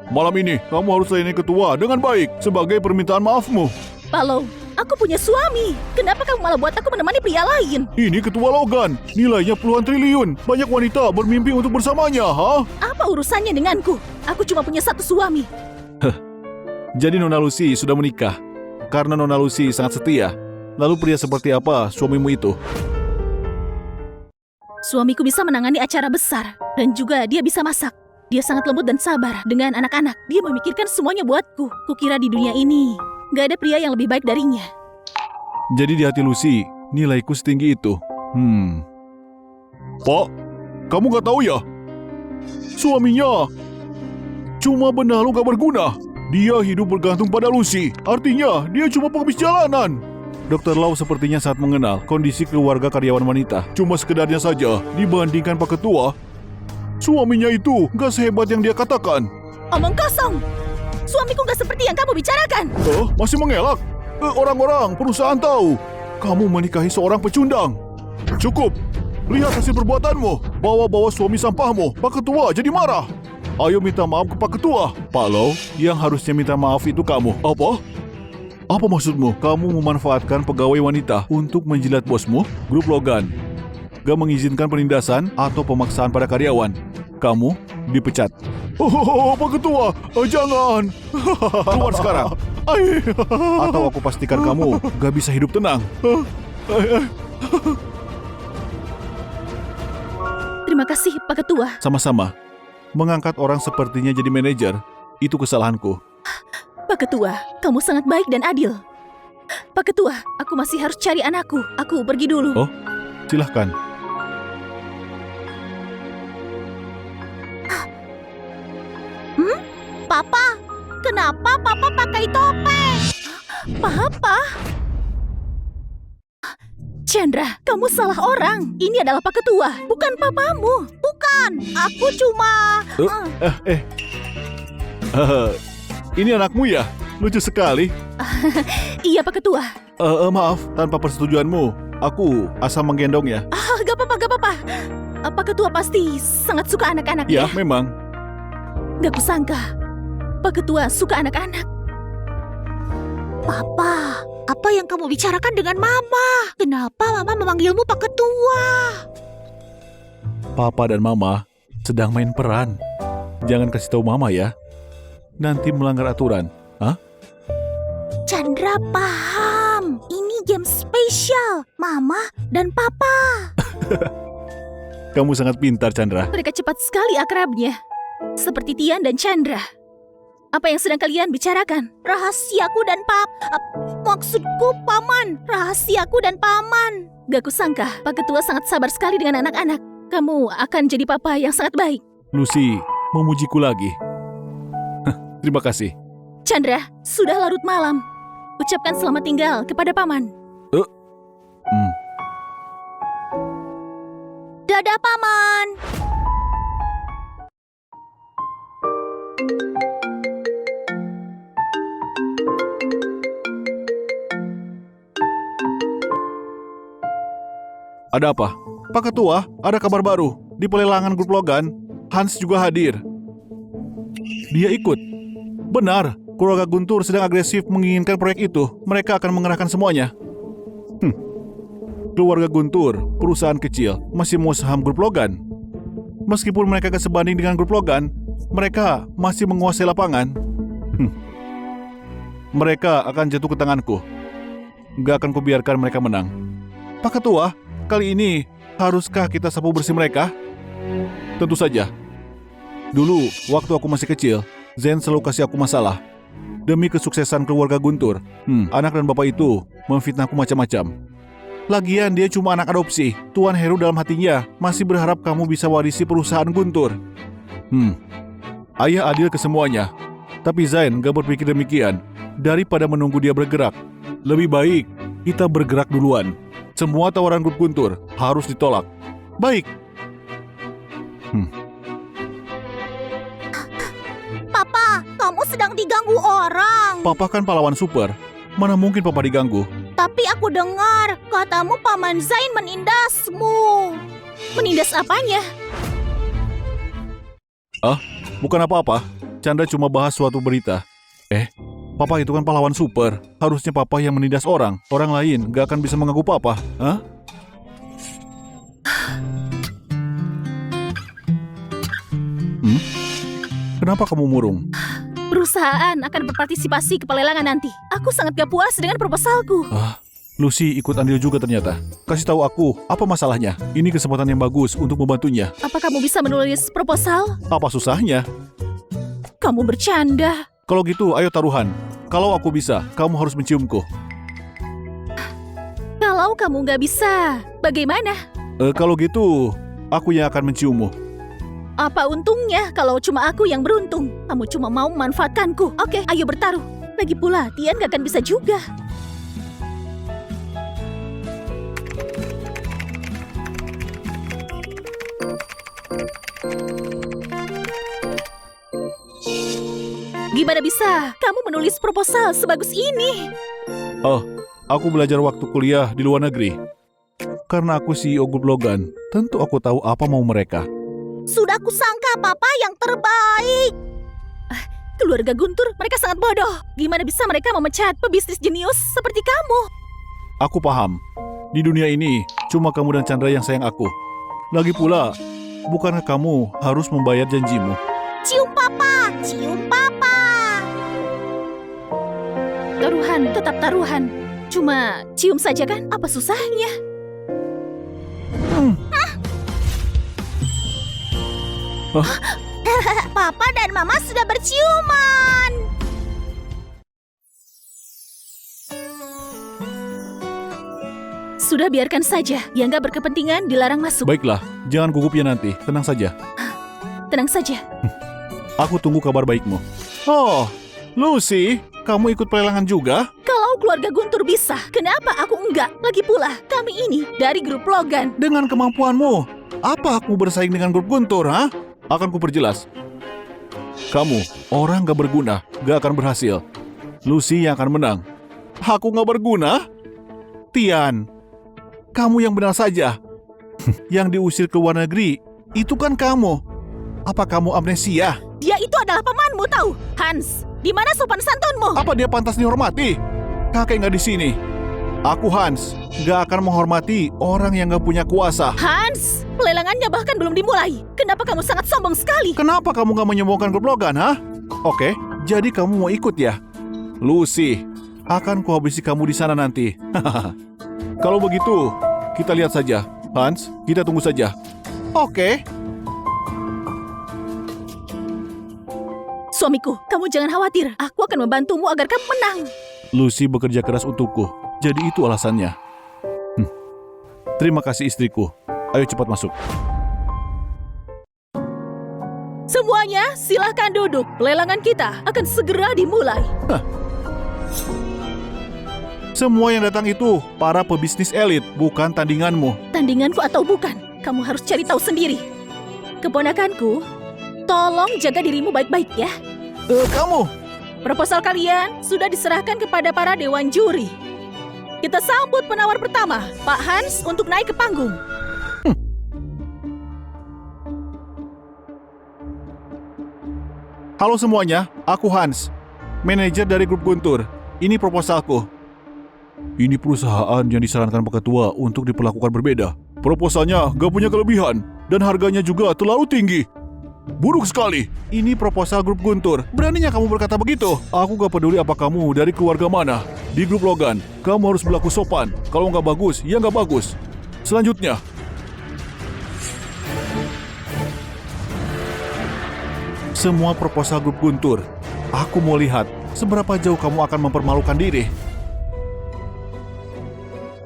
Malam ini kamu harus layani ketua dengan baik sebagai permintaan maafmu. Pak Lau, aku punya suami. Kenapa kamu malah buat aku menemani pria lain? Ini ketua Logan. Nilainya puluhan triliun. Banyak wanita bermimpi untuk bersamanya, Apa urusannya denganku? Aku cuma punya satu suami. Jadi Nona Lucy sudah menikah. Karena Nona Lucy sangat setia. Lalu pria seperti apa suamimu itu? Suamiku bisa menangani acara besar. Dan juga dia bisa masak. Dia sangat lembut dan sabar dengan anak-anak. Dia memikirkan semuanya buatku. Kukira di dunia ini gak ada pria yang lebih baik darinya. Jadi di hati Lucy, nilaiku setinggi itu. Pak, kamu gak tahu ya? Suaminya cuma benalu gak berguna. Dia hidup bergantung pada Lucy. Artinya, dia cuma pengemis jalanan. Dr. Lau sepertinya sangat mengenal kondisi keluarga karyawan wanita. Cuma sekedarnya saja dibandingkan Pak Ketua. Suaminya itu gak sehebat yang dia katakan. Omong kosong. Suamiku nggak seperti yang kamu bicarakan. Masih mengelak? Orang-orang perusahaan tahu kamu menikahi seorang pecundang. Cukup. Lihat hasil perbuatanmu. Bawa-bawa suami sampahmu. Pak Ketua jadi marah. Ayo minta maaf ke Pak Ketua. Pak Lau, yang harusnya minta maaf itu kamu. Apa? Apa maksudmu? Kamu memanfaatkan pegawai wanita untuk menjilat bosmu? Grup Logan gak mengizinkan penindasan atau pemaksaan pada karyawan. Kamu dipecat. Pak Ketua, jangan. Keluar sekarang. Atau aku pastikan kamu gak bisa hidup tenang. Terima kasih, Pak Ketua. Sama-sama. Mengangkat orang sepertinya jadi manajer, itu kesalahanku. Pak Ketua, kamu sangat baik dan adil. Pak Ketua, aku masih harus cari anakku. Aku pergi dulu. Oh, silahkan. Papa, kenapa Papa pakai topeng? Papa? Chandra, kamu salah orang. Ini adalah Pak Ketua, bukan papamu. Bukan, aku cuma... Ini anakmu ya? Lucu sekali. Iya, Pak Ketua. Maaf, tanpa persetujuanmu, aku asal menggendongnya. Gak apa-apa. Pak Ketua pasti sangat suka anak-anak Ya, memang. Gak kusangka, Pak Ketua suka anak-anak. Papa, apa yang kamu bicarakan dengan Mama? Kenapa Mama memanggilmu Pak Ketua? Papa dan Mama sedang main peran. Jangan kasih tahu Mama ya. Nanti melanggar aturan. Hah? Chandra paham. Ini game spesial. Mama dan Papa. Kamu sangat pintar, Chandra. Mereka cepat sekali akrabnya. Seperti Tian dan Chandra. Apa yang sedang kalian bicarakan? Rahasiaku dan maksudku Paman. Rahasiaku dan Paman. Gak kusangka, Pak Ketua sangat sabar sekali dengan anak-anak. Kamu akan jadi papa yang sangat baik. Lucy, memujiku lagi. Terima kasih. Chandra, sudah larut malam. Ucapkan selamat tinggal kepada Paman. Dadah, Paman. Ada apa? Pak Ketua, ada kabar baru. Di pelelangan grup Logan, Hans juga hadir. Dia ikut. Benar, keluarga Guntur sedang agresif menginginkan proyek itu. Mereka akan mengerahkan semuanya. Keluarga Guntur, perusahaan kecil, masih mau saham grup Logan. Meskipun mereka gak sebanding dengan grup Logan, mereka masih menguasai lapangan. Mereka akan jatuh ke tanganku. Gak akan kubiarkan mereka menang. Pak Ketua, kali ini haruskah kita sapu bersih mereka? Tentu saja. Dulu, waktu aku masih kecil, Zen selalu kasih aku masalah. Demi kesuksesan keluarga Guntur, anak dan bapak itu memfitnahku macam-macam. Lagian dia cuma anak adopsi. Tuan Heru dalam hatinya masih berharap kamu bisa warisi perusahaan Guntur. Ayah adil ke semuanya. Tapi Zain gak berpikir demikian. Daripada menunggu dia bergerak, lebih baik kita bergerak duluan. Semua tawaran grup Guntur harus ditolak. Baik. Papa, kamu sedang diganggu orang. Papa kan pahlawan super. Mana mungkin Papa diganggu? Tapi aku dengar katamu Paman Zain menindasmu. Menindas apanya? Bukan apa-apa. Chandra cuma bahas suatu berita. Papa itu kan pahlawan super. Harusnya Papa yang menindas orang. Orang lain gak akan bisa mengganggu Papa. Hah? Kenapa kamu murung? Perusahaan akan berpartisipasi ke pelelangan nanti. Aku sangat gak puas dengan proposalku. Lucy ikut andil juga ternyata. Kasih tahu aku, apa masalahnya? Ini kesempatan yang bagus untuk membantunya. Apa kamu bisa menulis proposal? Apa susahnya? Kamu bercanda. Kalau gitu, ayo taruhan. Kalau aku bisa, kamu harus menciumku. Kalau kamu gak bisa, bagaimana? Kalau gitu, aku yang akan menciummu. Apa untungnya kalau cuma aku yang beruntung? Kamu cuma mau memanfaatkanku. Oke, ayo bertaruh. Lagi pula, Tian gak akan bisa juga. Gimana bisa kamu menulis proposal sebagus ini? Oh, aku belajar waktu kuliah di luar negeri. Karena aku CEO Grup Logan, tentu aku tahu apa mau mereka. Sudah kusangka papa yang terbaik. Keluarga Guntur, mereka sangat bodoh. Gimana bisa mereka memecat pebisnis jenius seperti kamu? Aku paham. Di dunia ini, cuma kamu dan Chandra yang sayang aku. Lagi pula, bukankah kamu harus membayar janjimu? Cium papa, cium papa. Taruhan, tetap taruhan. Cuma cium saja kan? Apa susahnya? Papa dan Mama sudah berciuman. Sudah, biarkan saja. Yang gak berkepentingan dilarang masuk. Baiklah, jangan gugup ya nanti. Tenang saja. Tenang saja. Aku tunggu kabar baikmu. Oh, Lucy, kamu ikut pelelangan juga? Kalau keluarga Guntur bisa, kenapa aku enggak? Lagi pula, kami ini dari grup Logan. Dengan kemampuanmu, apa aku bersaing dengan grup Guntur, ha? Akan kuperjelas. Kamu, orang gak berguna, gak akan berhasil. Lucy yang akan menang. Aku gak berguna? Tian, kamu yang benar saja. Yang diusir ke luar negeri, itu kan kamu. Apa kamu amnesia? Dia itu adalah pamanmu, tahu? Hans, di mana sopan santunmu? Apa dia pantas dihormati? Kakek gak di sini. Aku Hans, gak akan menghormati orang yang gak punya kuasa. Hans, pelelangannya bahkan belum dimulai. Kenapa kamu sangat sombong sekali? Kenapa kamu gak menyombongkan grup Logan, ha? Oke, jadi kamu mau ikut ya? Lucy, akan kuhabisi kamu di sana nanti. Kalau begitu, kita lihat saja. Hans, kita tunggu saja. Oke. Suamiku, kamu jangan khawatir. Aku akan membantumu agar kamu menang. Lucy bekerja keras untukku, jadi itu alasannya. Terima kasih istriku. Ayo cepat masuk. Semuanya, silahkan duduk. Pelelangan kita akan segera dimulai. Semua yang datang itu para pebisnis elit, bukan tandinganmu. Tandinganku atau bukan, kamu harus cari tahu sendiri. Keponakanku, tolong jaga dirimu baik-baik ya. Kamu! Proposal kalian sudah diserahkan kepada para dewan juri. Kita sambut penawar pertama, Pak Hans, untuk naik ke panggung. Halo semuanya, aku Hans, manajer dari grup Guntur. Ini proposalku. Ini perusahaan yang disarankan Pak Ketua untuk diperlakukan berbeda. Proposalnya gak punya kelebihan, dan harganya juga terlalu tinggi. Buruk sekali. Ini proposal grup Guntur. Beraninya kamu berkata begitu? Aku gak peduli apa kamu dari keluarga mana. Di grup Logan, kamu harus berlaku sopan. Kalau nggak bagus, ya nggak bagus. Selanjutnya. Semua proposal grup Guntur. Aku mau lihat seberapa jauh kamu akan mempermalukan diri.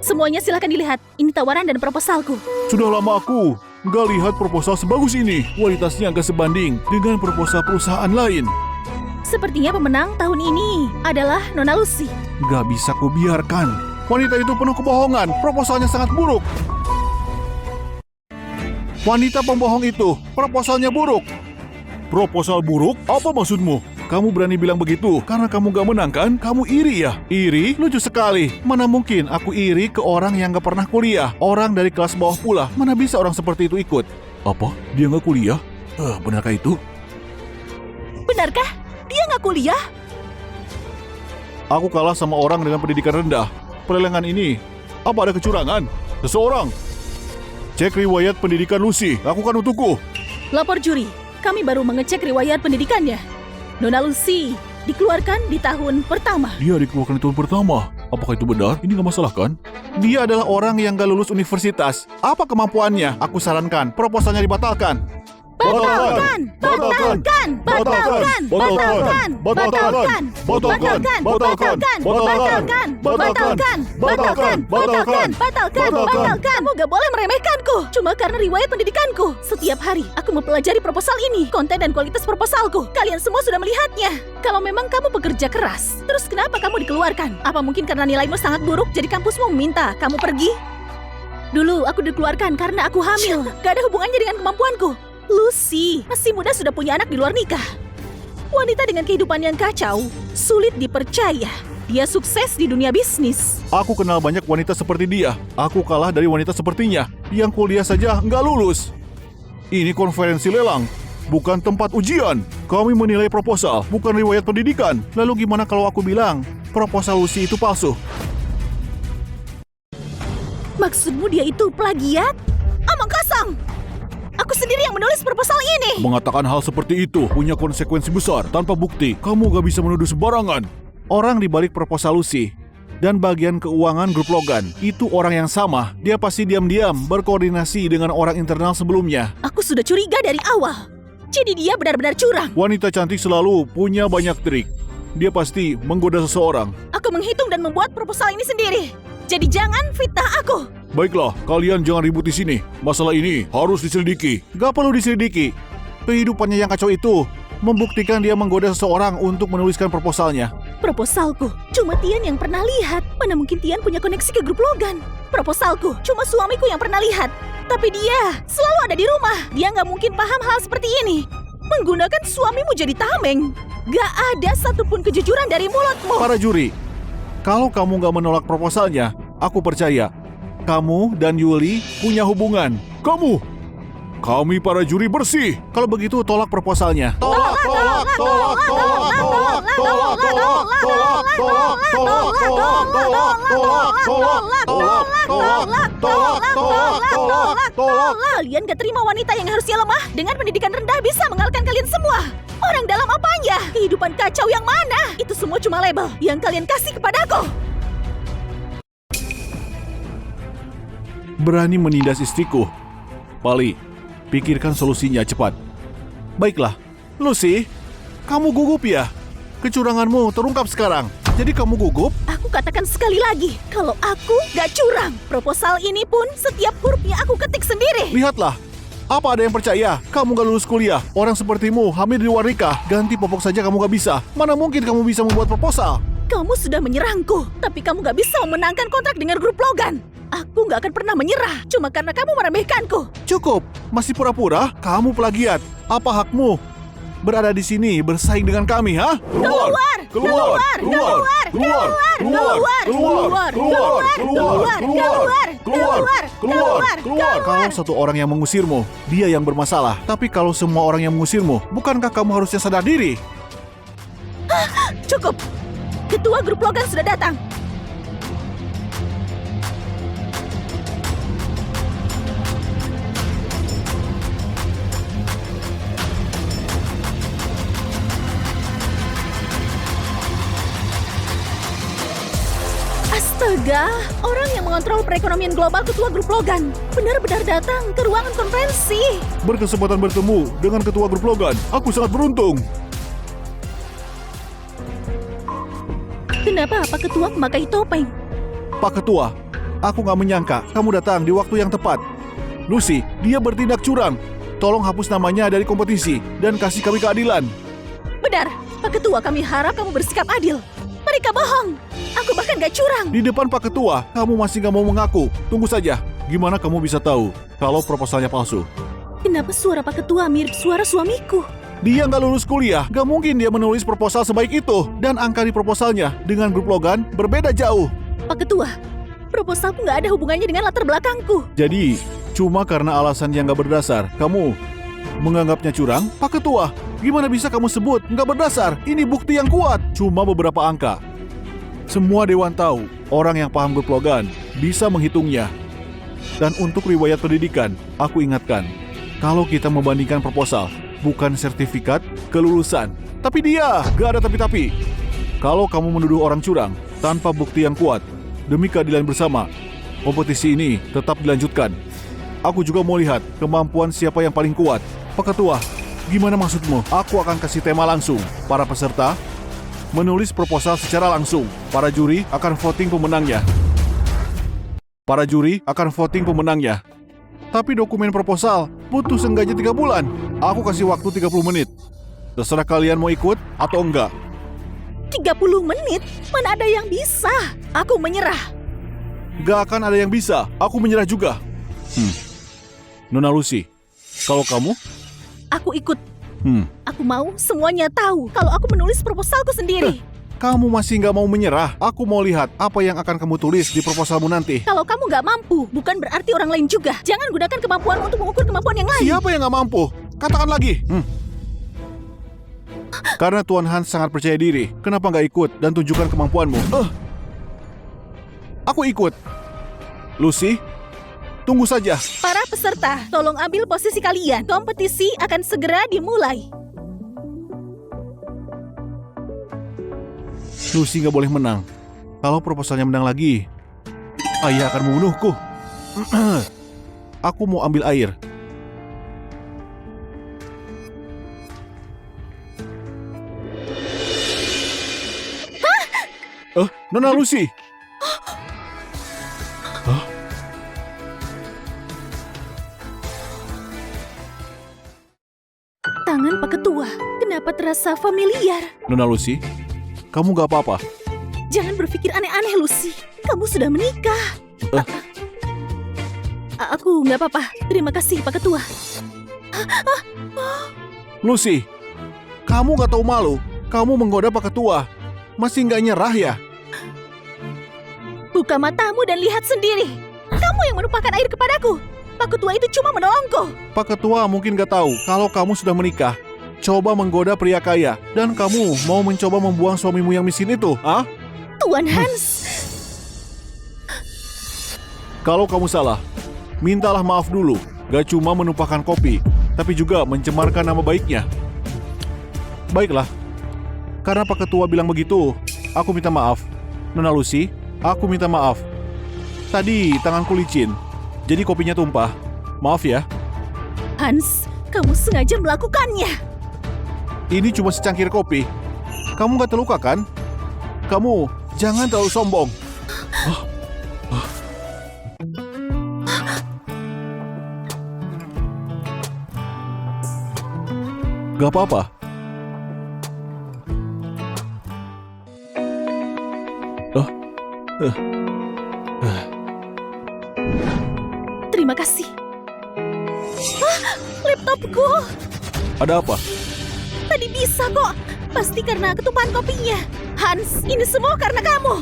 Semuanya silakan dilihat. Ini tawaran dan proposalku. Sudah lama aku nggak lihat proposal sebagus ini. Kualitasnya nggak sebanding dengan proposal perusahaan lain. Sepertinya pemenang tahun ini adalah Nona Lucy. Nggak bisa kubiarkan. Wanita itu penuh kebohongan. Proposalnya sangat buruk. Wanita pembohong itu, proposalnya buruk. Proposal buruk? Apa maksudmu? Kamu berani bilang begitu karena kamu gak menang kan? Kamu iri ya? Iri? Lucu sekali. Mana mungkin aku iri ke orang yang gak pernah kuliah. Orang dari kelas bawah pula. Mana bisa orang seperti itu ikut? Apa? Dia gak kuliah? Benarkah itu? Benarkah? Dia gak kuliah? Aku kalah sama orang dengan pendidikan rendah. Pelelangan ini, apa ada kecurangan? Seseorang cek riwayat pendidikan Lucy. Lakukan untukku. Lapor juri, kami baru mengecek riwayat pendidikannya. Nona Lucy dikeluarkan di tahun pertama. Dia dikeluarkan di tahun pertama? Apakah itu benar? Ini gak masalah kan? Dia adalah orang yang gak lulus universitas. Apa kemampuannya? Aku sarankan proposalnya dibatalkan. Batalkan! Batalkan! Batalkan! Batalkan! Batalkan! Batalkan! Batalkan! Batalkan! Batalkan! Batalkan! Batalkan! Kamu gak boleh meremehkanku cuma karena riwayat pendidikanku. Setiap hari aku mempelajari proposal ini, konten dan kualitas proposalku. Kalian semua sudah melihatnya. Kalau memang kamu bekerja keras, terus kenapa kamu dikeluarkan? Apa mungkin karena nilaimu sangat buruk jadi kampusmu meminta kamu pergi? Dulu aku dikeluarkan karena aku hamil. Gak ada hubungannya dengan kemampuanku. Lucy, masih muda sudah punya anak di luar nikah. Wanita dengan kehidupan yang kacau, sulit dipercaya. Dia sukses di dunia bisnis. Aku kenal banyak wanita seperti dia. Aku kalah dari wanita sepertinya. Yang kuliah saja nggak lulus. Ini konferensi lelang, bukan tempat ujian. Kami menilai proposal, bukan riwayat pendidikan. Lalu gimana kalau aku bilang proposal Lucy itu palsu? Maksudmu dia itu plagiat? Omong kosong! Aku sendiri yang menulis proposal ini. Mengatakan hal seperti itu punya konsekuensi besar. Tanpa bukti, kamu gak bisa menuduh sembarangan. Orang di balik proposal Lucy dan bagian keuangan grup Logan itu orang yang sama. Dia pasti diam-diam berkoordinasi dengan orang internal sebelumnya. Aku sudah curiga dari awal. Jadi dia benar-benar curang. Wanita cantik selalu punya banyak trik. Dia pasti menggoda seseorang. Aku menghitung dan membuat proposal ini sendiri. Jadi jangan fitnah aku. Baiklah, kalian jangan ribut di sini. Masalah ini harus diselidiki. Gak perlu diselidiki. Kehidupannya yang kacau itu membuktikan dia menggoda seseorang untuk menuliskan proposalnya. Proposalku cuma Tian yang pernah lihat. Mana mungkin Tian punya koneksi ke grup Logan? Proposalku cuma suamiku yang pernah lihat. Tapi dia selalu ada di rumah. Dia nggak mungkin paham hal seperti ini. Menggunakan suamimu jadi tameng. Gak ada satupun kejujuran dari mulutmu. Para juri, kalau kamu nggak menolak proposalnya, aku percaya kamu dan Yuli punya hubungan. Kami para juri bersih. Kalau begitu tolak proposalnya. Tolak. Kalian gak terima wanita yang harusnya lemah dengan pendidikan rendah bisa mengalahkan kalian semua. Orang dalam apanya? Kehidupan kacau yang mana? Itu semua cuma label yang kalian kasih kepadaku. Berani menindas istriku. Pali, pikirkan solusinya cepat. Baiklah, Lucy, kamu gugup ya? Kecuranganmu terungkap sekarang. Jadi kamu gugup? Aku katakan sekali lagi, kalau aku gak curang. Proposal ini pun setiap hurufnya aku ketik sendiri. Lihatlah, apa ada yang percaya? Kamu gak lulus kuliah. Orang sepertimu hamil di luar nikah. Ganti popok saja kamu gak bisa. Mana mungkin kamu bisa membuat proposal? Kamu sudah menyerangku, tapi kamu gak bisa memenangkan kontrak dengan grup Logan. Aku gak akan pernah menyerah, cuma karena kamu meremehkanku. Cukup, masih pura-pura? Kamu plagiat. Apa hakmu berada di sini bersaing dengan kami, ha? Keluar! Kalau satu orang yang mengusirmu, dia yang bermasalah. Tapi kalau semua orang yang mengusirmu, bukankah kamu harusnya sadar diri? Cukup! Ketua grup Logan sudah datang. Astaga, orang yang mengontrol perekonomian global ketua grup Logan benar-benar datang ke ruangan konferensi. Berkesempatan bertemu dengan ketua grup Logan. Aku sangat beruntung. Kenapa Pak Ketua memakai topeng? Pak Ketua, aku gak menyangka kamu datang di waktu yang tepat. Lucy, dia bertindak curang. Tolong hapus namanya dari kompetisi dan kasih kami keadilan. Benar, Pak Ketua, kami harap kamu bersikap adil. Mereka bohong. Aku bahkan gak curang. Di depan Pak Ketua, kamu masih gak mau mengaku. Tunggu saja, gimana kamu bisa tahu kalau proposalnya palsu? Kenapa suara Pak Ketua mirip suara suamiku? Dia nggak lulus kuliah, gak mungkin dia menulis proposal sebaik itu. Dan angka di proposalnya dengan grup Logan berbeda jauh. Pak Ketua, proposalku nggak ada hubungannya dengan latar belakangku. Jadi, cuma karena alasan yang nggak berdasar, kamu menganggapnya curang? Pak Ketua, gimana bisa kamu sebut nggak berdasar? Ini bukti yang kuat. Cuma beberapa angka. Semua dewan tahu, orang yang paham grup Logan bisa menghitungnya. Dan untuk riwayat pendidikan, aku ingatkan, kalau kita membandingkan proposal, bukan sertifikat kelulusan. Tapi dia gak ada tapi-tapi. Kalau kamu menuduh orang curang tanpa bukti yang kuat, demi keadilan bersama, kompetisi ini tetap dilanjutkan. Aku juga mau lihat kemampuan siapa yang paling kuat. Pak Ketua, gimana maksudmu? Aku akan kasih tema langsung. Para peserta menulis proposal secara langsung. Para juri akan voting pemenangnya. Tapi dokumen proposal butuh seenggaknya 3 bulan. Aku kasih waktu 30 menit. Terserah kalian mau ikut atau enggak. 30 menit? Mana ada yang bisa? Aku menyerah. Gak akan ada yang bisa. Aku menyerah juga. Nona Lucy, kalau kamu? Aku ikut. Aku mau semuanya tahu kalau aku menulis proposalku sendiri. Kamu masih nggak mau menyerah? Aku mau lihat apa yang akan kamu tulis di proposalmu nanti. Kalau kamu nggak mampu, bukan berarti orang lain juga. Jangan gunakan kemampuanmu untuk mengukur kemampuan yang lain. Siapa yang nggak mampu? Katakan lagi. Karena Tuan Hans sangat percaya diri. Kenapa nggak ikut dan tunjukkan kemampuanmu? Aku ikut. Lucy, tunggu saja. Para peserta, tolong ambil posisi kalian. Kompetisi akan segera dimulai. Lucy nggak boleh menang. Kalau proposalnya menang lagi, ayah akan membunuhku. Aku mau ambil air. Nona Lucy. Tangan Pak Ketua, kenapa terasa familiar? Nona Lucy, kamu nggak apa-apa? Jangan berpikir aneh-aneh, Lucy. Kamu sudah menikah. Aku nggak apa-apa. Terima kasih, Pak Ketua. Lucy, kamu nggak tahu malu. Kamu menggoda Pak Ketua. Masih nggak nyerah ya? Buka matamu dan lihat sendiri. Kamu yang menumpahkan air kepadaku. Pak Ketua itu cuma menolongku. Pak Ketua mungkin nggak tahu kalau kamu sudah menikah. Coba menggoda pria kaya. Dan kamu mau mencoba membuang suamimu yang miskin itu, ah? Tuan Hans. Kalau kamu salah, mintalah maaf dulu. Gak cuma menumpahkan kopi, tapi juga mencemarkan nama baiknya. Baiklah, karena Pak Ketua bilang begitu, aku minta maaf. Nona Lucy, aku minta maaf. Tadi tanganku licin, jadi kopinya tumpah. Maaf ya. Hans, kamu sengaja melakukannya. Ini cuma secangkir kopi. Kamu gak terluka kan? Kamu jangan terlalu sombong. Gak apa-apa. Terima kasih. Laptopku. Ada apa? Tadi bisa kok. Pasti karena ketumpahan kopinya. Hans, ini semua karena kamu.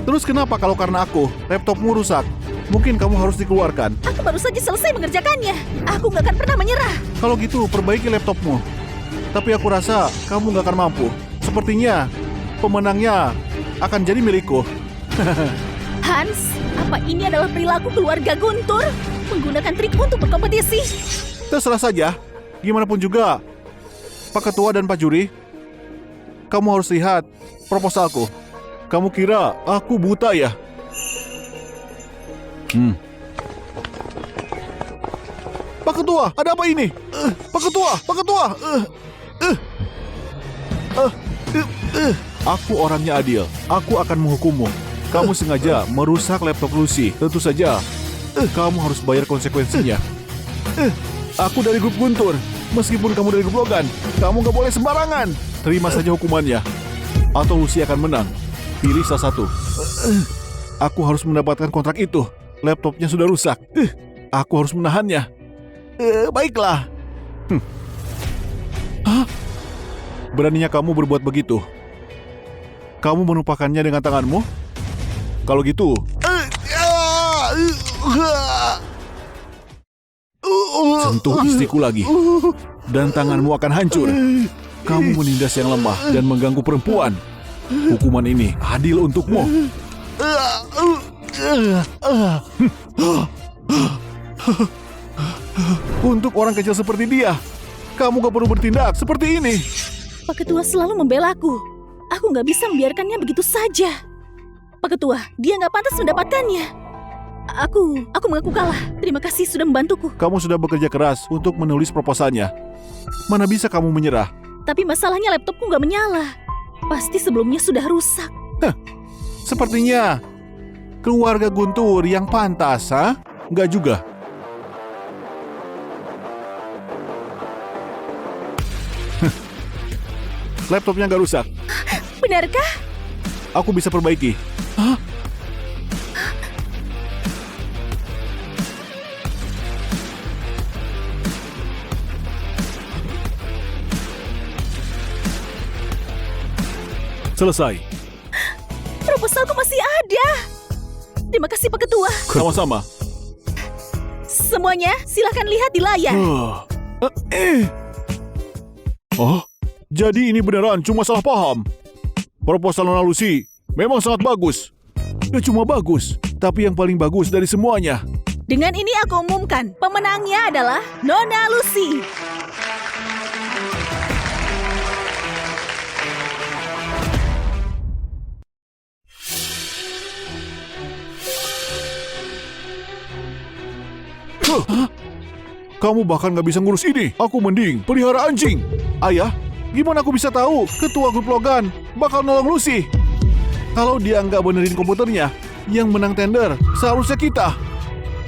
Terus kenapa kalau karena aku? Laptopmu rusak. Mungkin kamu harus dikeluarkan. Aku baru saja selesai mengerjakannya. Aku nggak akan pernah menyerah. Kalau gitu, perbaiki laptopmu. Tapi aku rasa kamu nggak akan mampu. Sepertinya pemenangnya akan jadi milikku. Hans, apa ini adalah perilaku keluarga Guntur? Menggunakan trik untuk berkompetisi? Terserah saja. Gimana pun juga, Pak Ketua dan Pak Juri, kamu harus lihat proposalku. Kamu kira aku buta ya? Pak Ketua, ada apa ini? Pak Ketua, Pak Ketua. Aku orangnya adil. Aku akan menghukummu. Kamu sengaja merusak laptop Lucy. Tentu saja, kamu harus bayar konsekuensinya. Aku dari grup Guntur. Meskipun kamu dari grup Logan, kamu gak boleh sembarangan. Terima saja hukumannya. Atau Lucy akan menang. Pilih salah satu. Aku harus mendapatkan kontrak itu. Laptopnya sudah rusak. Aku harus menahannya. Baiklah. Hah? Beraninya kamu berbuat begitu? Kamu menumpahkannya dengan tanganmu? Kalau gitu... Sentuh istriku lagi, dan tanganmu akan hancur. Kamu menindas yang lemah dan mengganggu perempuan. Hukuman ini adil untukmu. Untuk orang kecil seperti dia, kamu gak perlu bertindak seperti ini. Pak Ketua selalu membelaku. Aku nggak bisa membiarkannya begitu saja. Pak Ketua, dia nggak pantas mendapatkannya. Aku mengaku kalah. Terima kasih sudah membantuku. Kamu sudah bekerja keras untuk menulis proposalnya. Mana bisa kamu menyerah? Tapi masalahnya laptopku nggak menyala. Pasti sebelumnya sudah rusak. Sepertinya keluarga Guntur yang pantas, ha? Nggak juga. Laptopnya nggak rusak. Benarkah? Aku bisa perbaiki. Hah? Selesai. Proposalku masih ada. Terima kasih Pak Ketua. Sama-sama. Semuanya silahkan lihat di layar. Oh, jadi ini beneran cuma salah paham. Proposal Nona Lucy memang sangat bagus. Ya cuma bagus, tapi yang paling bagus dari semuanya. Dengan ini aku umumkan, pemenangnya adalah Nona Lucy. Kamu bahkan gak bisa ngurus ini. Aku mending pelihara anjing. Ayah, gimana aku bisa tahu ketua grup Logan bakal nolong Lucy? Kalau dia nggak benerin komputernya, yang menang tender seharusnya kita.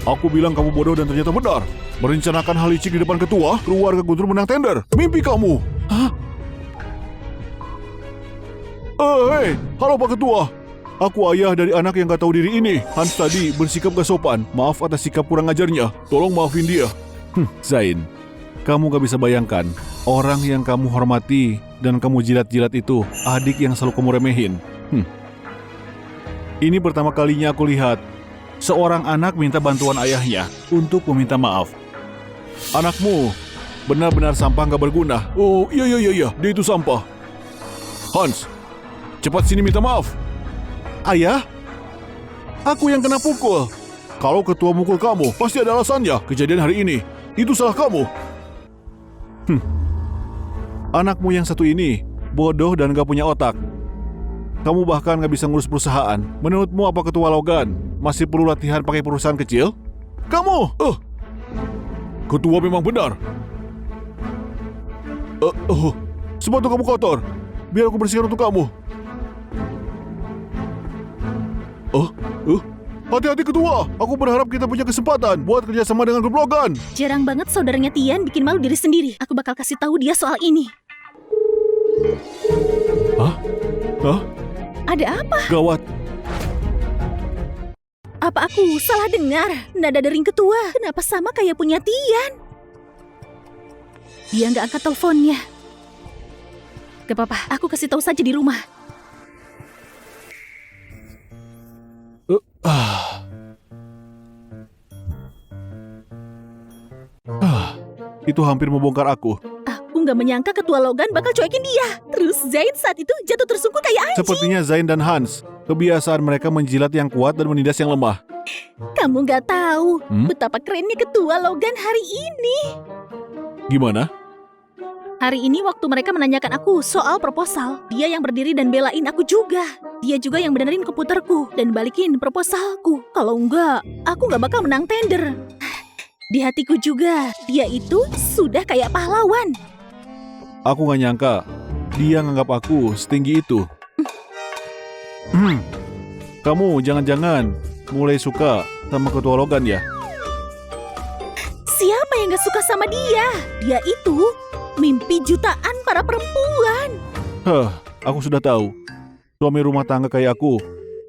Aku bilang kamu bodoh dan ternyata benar. Merencanakan hal licik di depan ketua, keluarga Guntur menang tender. Mimpi kamu. Hah? Hei, halo Pak Ketua. Aku ayah dari anak yang gak tahu diri ini. Hans tadi bersikap gak sopan. Maaf atas sikap kurang ajarnya. Tolong maafin dia. Zain, kamu gak bisa bayangkan. Orang yang kamu hormati dan kamu jilat-jilat itu adik yang selalu kamu remehin. Ini pertama kalinya aku lihat seorang anak minta bantuan ayahnya untuk meminta maaf. Anakmu benar-benar sampah gak berguna. Oh iya, dia itu sampah. Hans, cepat sini minta maaf. Ayah, aku yang kena pukul. Kalau ketua mukul kamu, pasti ada alasannya. Kejadian hari ini, itu salah kamu. Anakmu yang satu ini bodoh dan gak punya otak. Kamu bahkan gak bisa ngurus perusahaan. Menurutmu apa ketua Logan masih perlu latihan pakai perusahaan kecil? Kamu! Ketua memang benar. Sepatu kamu kotor. Biar aku bersihkan untuk kamu. Hati-hati ketua. Aku berharap kita punya kesempatan buat kerjasama dengan grup Logan. Jarang banget saudaranya Tian bikin malu diri sendiri. Aku bakal kasih tahu dia soal ini. Hah? Ada apa? Gawat. Apa aku salah dengar? Nada dering ketua. Kenapa sama kayak punya Tian? Dia nggak angkat teleponnya. Gak apa-apa, aku kasih tahu saja di rumah. Itu hampir membongkar aku. Aku nggak menyangka ketua Logan bakal cuekin dia. Terus Zain saat itu jatuh tersungkur kayak anjing. Sepertinya Zain dan Hans, kebiasaan mereka menjilat yang kuat dan menindas yang lemah. Kamu nggak tahu betapa kerennya ketua Logan hari ini. Gimana? Hari ini waktu mereka menanyakan aku soal proposal, dia yang berdiri dan belain aku juga. Dia juga yang benerin komputerku dan balikin proposalku. Kalau enggak, aku nggak bakal menang tender. Di hatiku juga, dia itu sudah kayak pahlawan. Aku gak nyangka dia nganggap aku setinggi itu. Kamu jangan-jangan mulai suka sama ketua Logan ya? Siapa yang gak suka sama dia? Dia itu mimpi jutaan para perempuan. Aku sudah tahu. Suami rumah tangga kayak aku,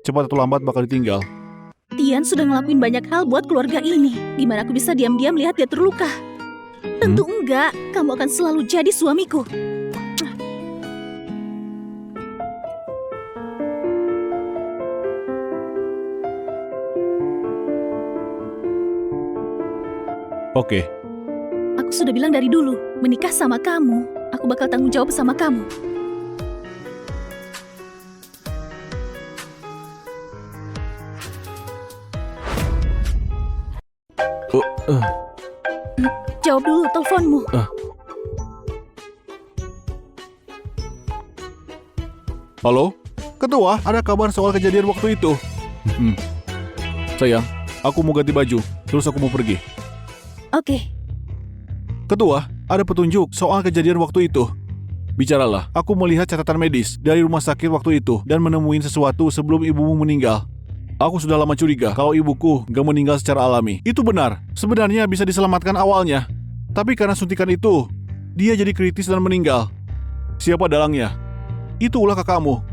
cepat atau lambat bakal ditinggal. Tian sudah ngelakuin banyak hal buat keluarga ini. Gimana aku bisa diam-diam lihat dia terluka? Tentu enggak, kamu akan selalu jadi suamiku. Oke. Aku sudah bilang dari dulu, menikah sama kamu, aku bakal tanggung jawab sama kamu. Jawab dulu teleponmu. Halo? Ketua, ada kabar soal kejadian waktu itu? Sayang, aku mau ganti baju, terus aku mau pergi. Oke. Ketua, ada petunjuk soal kejadian waktu itu. Bicaralah, aku melihat catatan medis dari rumah sakit waktu itu dan menemuin sesuatu sebelum ibumu meninggal. Aku sudah lama curiga kalau ibuku gak meninggal secara alami. Itu benar, sebenarnya bisa diselamatkan awalnya. Tapi karena suntikan itu, dia jadi kritis dan meninggal. Siapa dalangnya? Itu ulah kakakmu,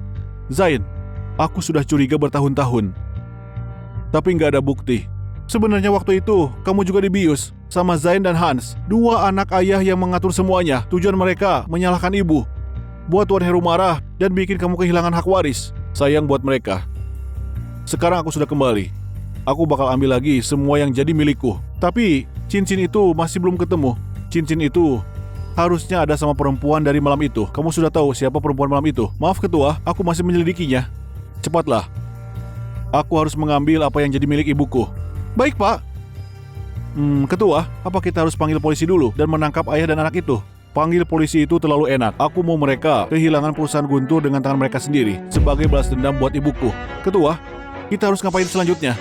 Zain. Aku sudah curiga bertahun-tahun, tapi gak ada bukti. Sebenarnya waktu itu, kamu juga dibius sama Zain dan Hans, dua anak ayah yang mengatur semuanya. Tujuan mereka menyalahkan ibu. buat Tuan Heru marah dan bikin kamu kehilangan hak waris. Sayang buat mereka. Sekarang aku sudah kembali. Aku bakal ambil lagi semua yang jadi milikku. Tapi cincin itu masih belum ketemu. Cincin itu harusnya ada sama perempuan dari malam itu. Kamu sudah tahu siapa perempuan malam itu? Maaf ketua, aku masih menyelidikinya. Cepatlah. Aku harus mengambil apa yang jadi milik ibuku. Baik, Pak. Ketua, apa kita harus panggil polisi dulu dan menangkap ayah dan anak itu? Panggil polisi itu terlalu enak. Aku mau mereka kehilangan perusahaan Guntur dengan tangan mereka sendiri sebagai balas dendam buat ibuku. Ketua, kita harus ngapain selanjutnya?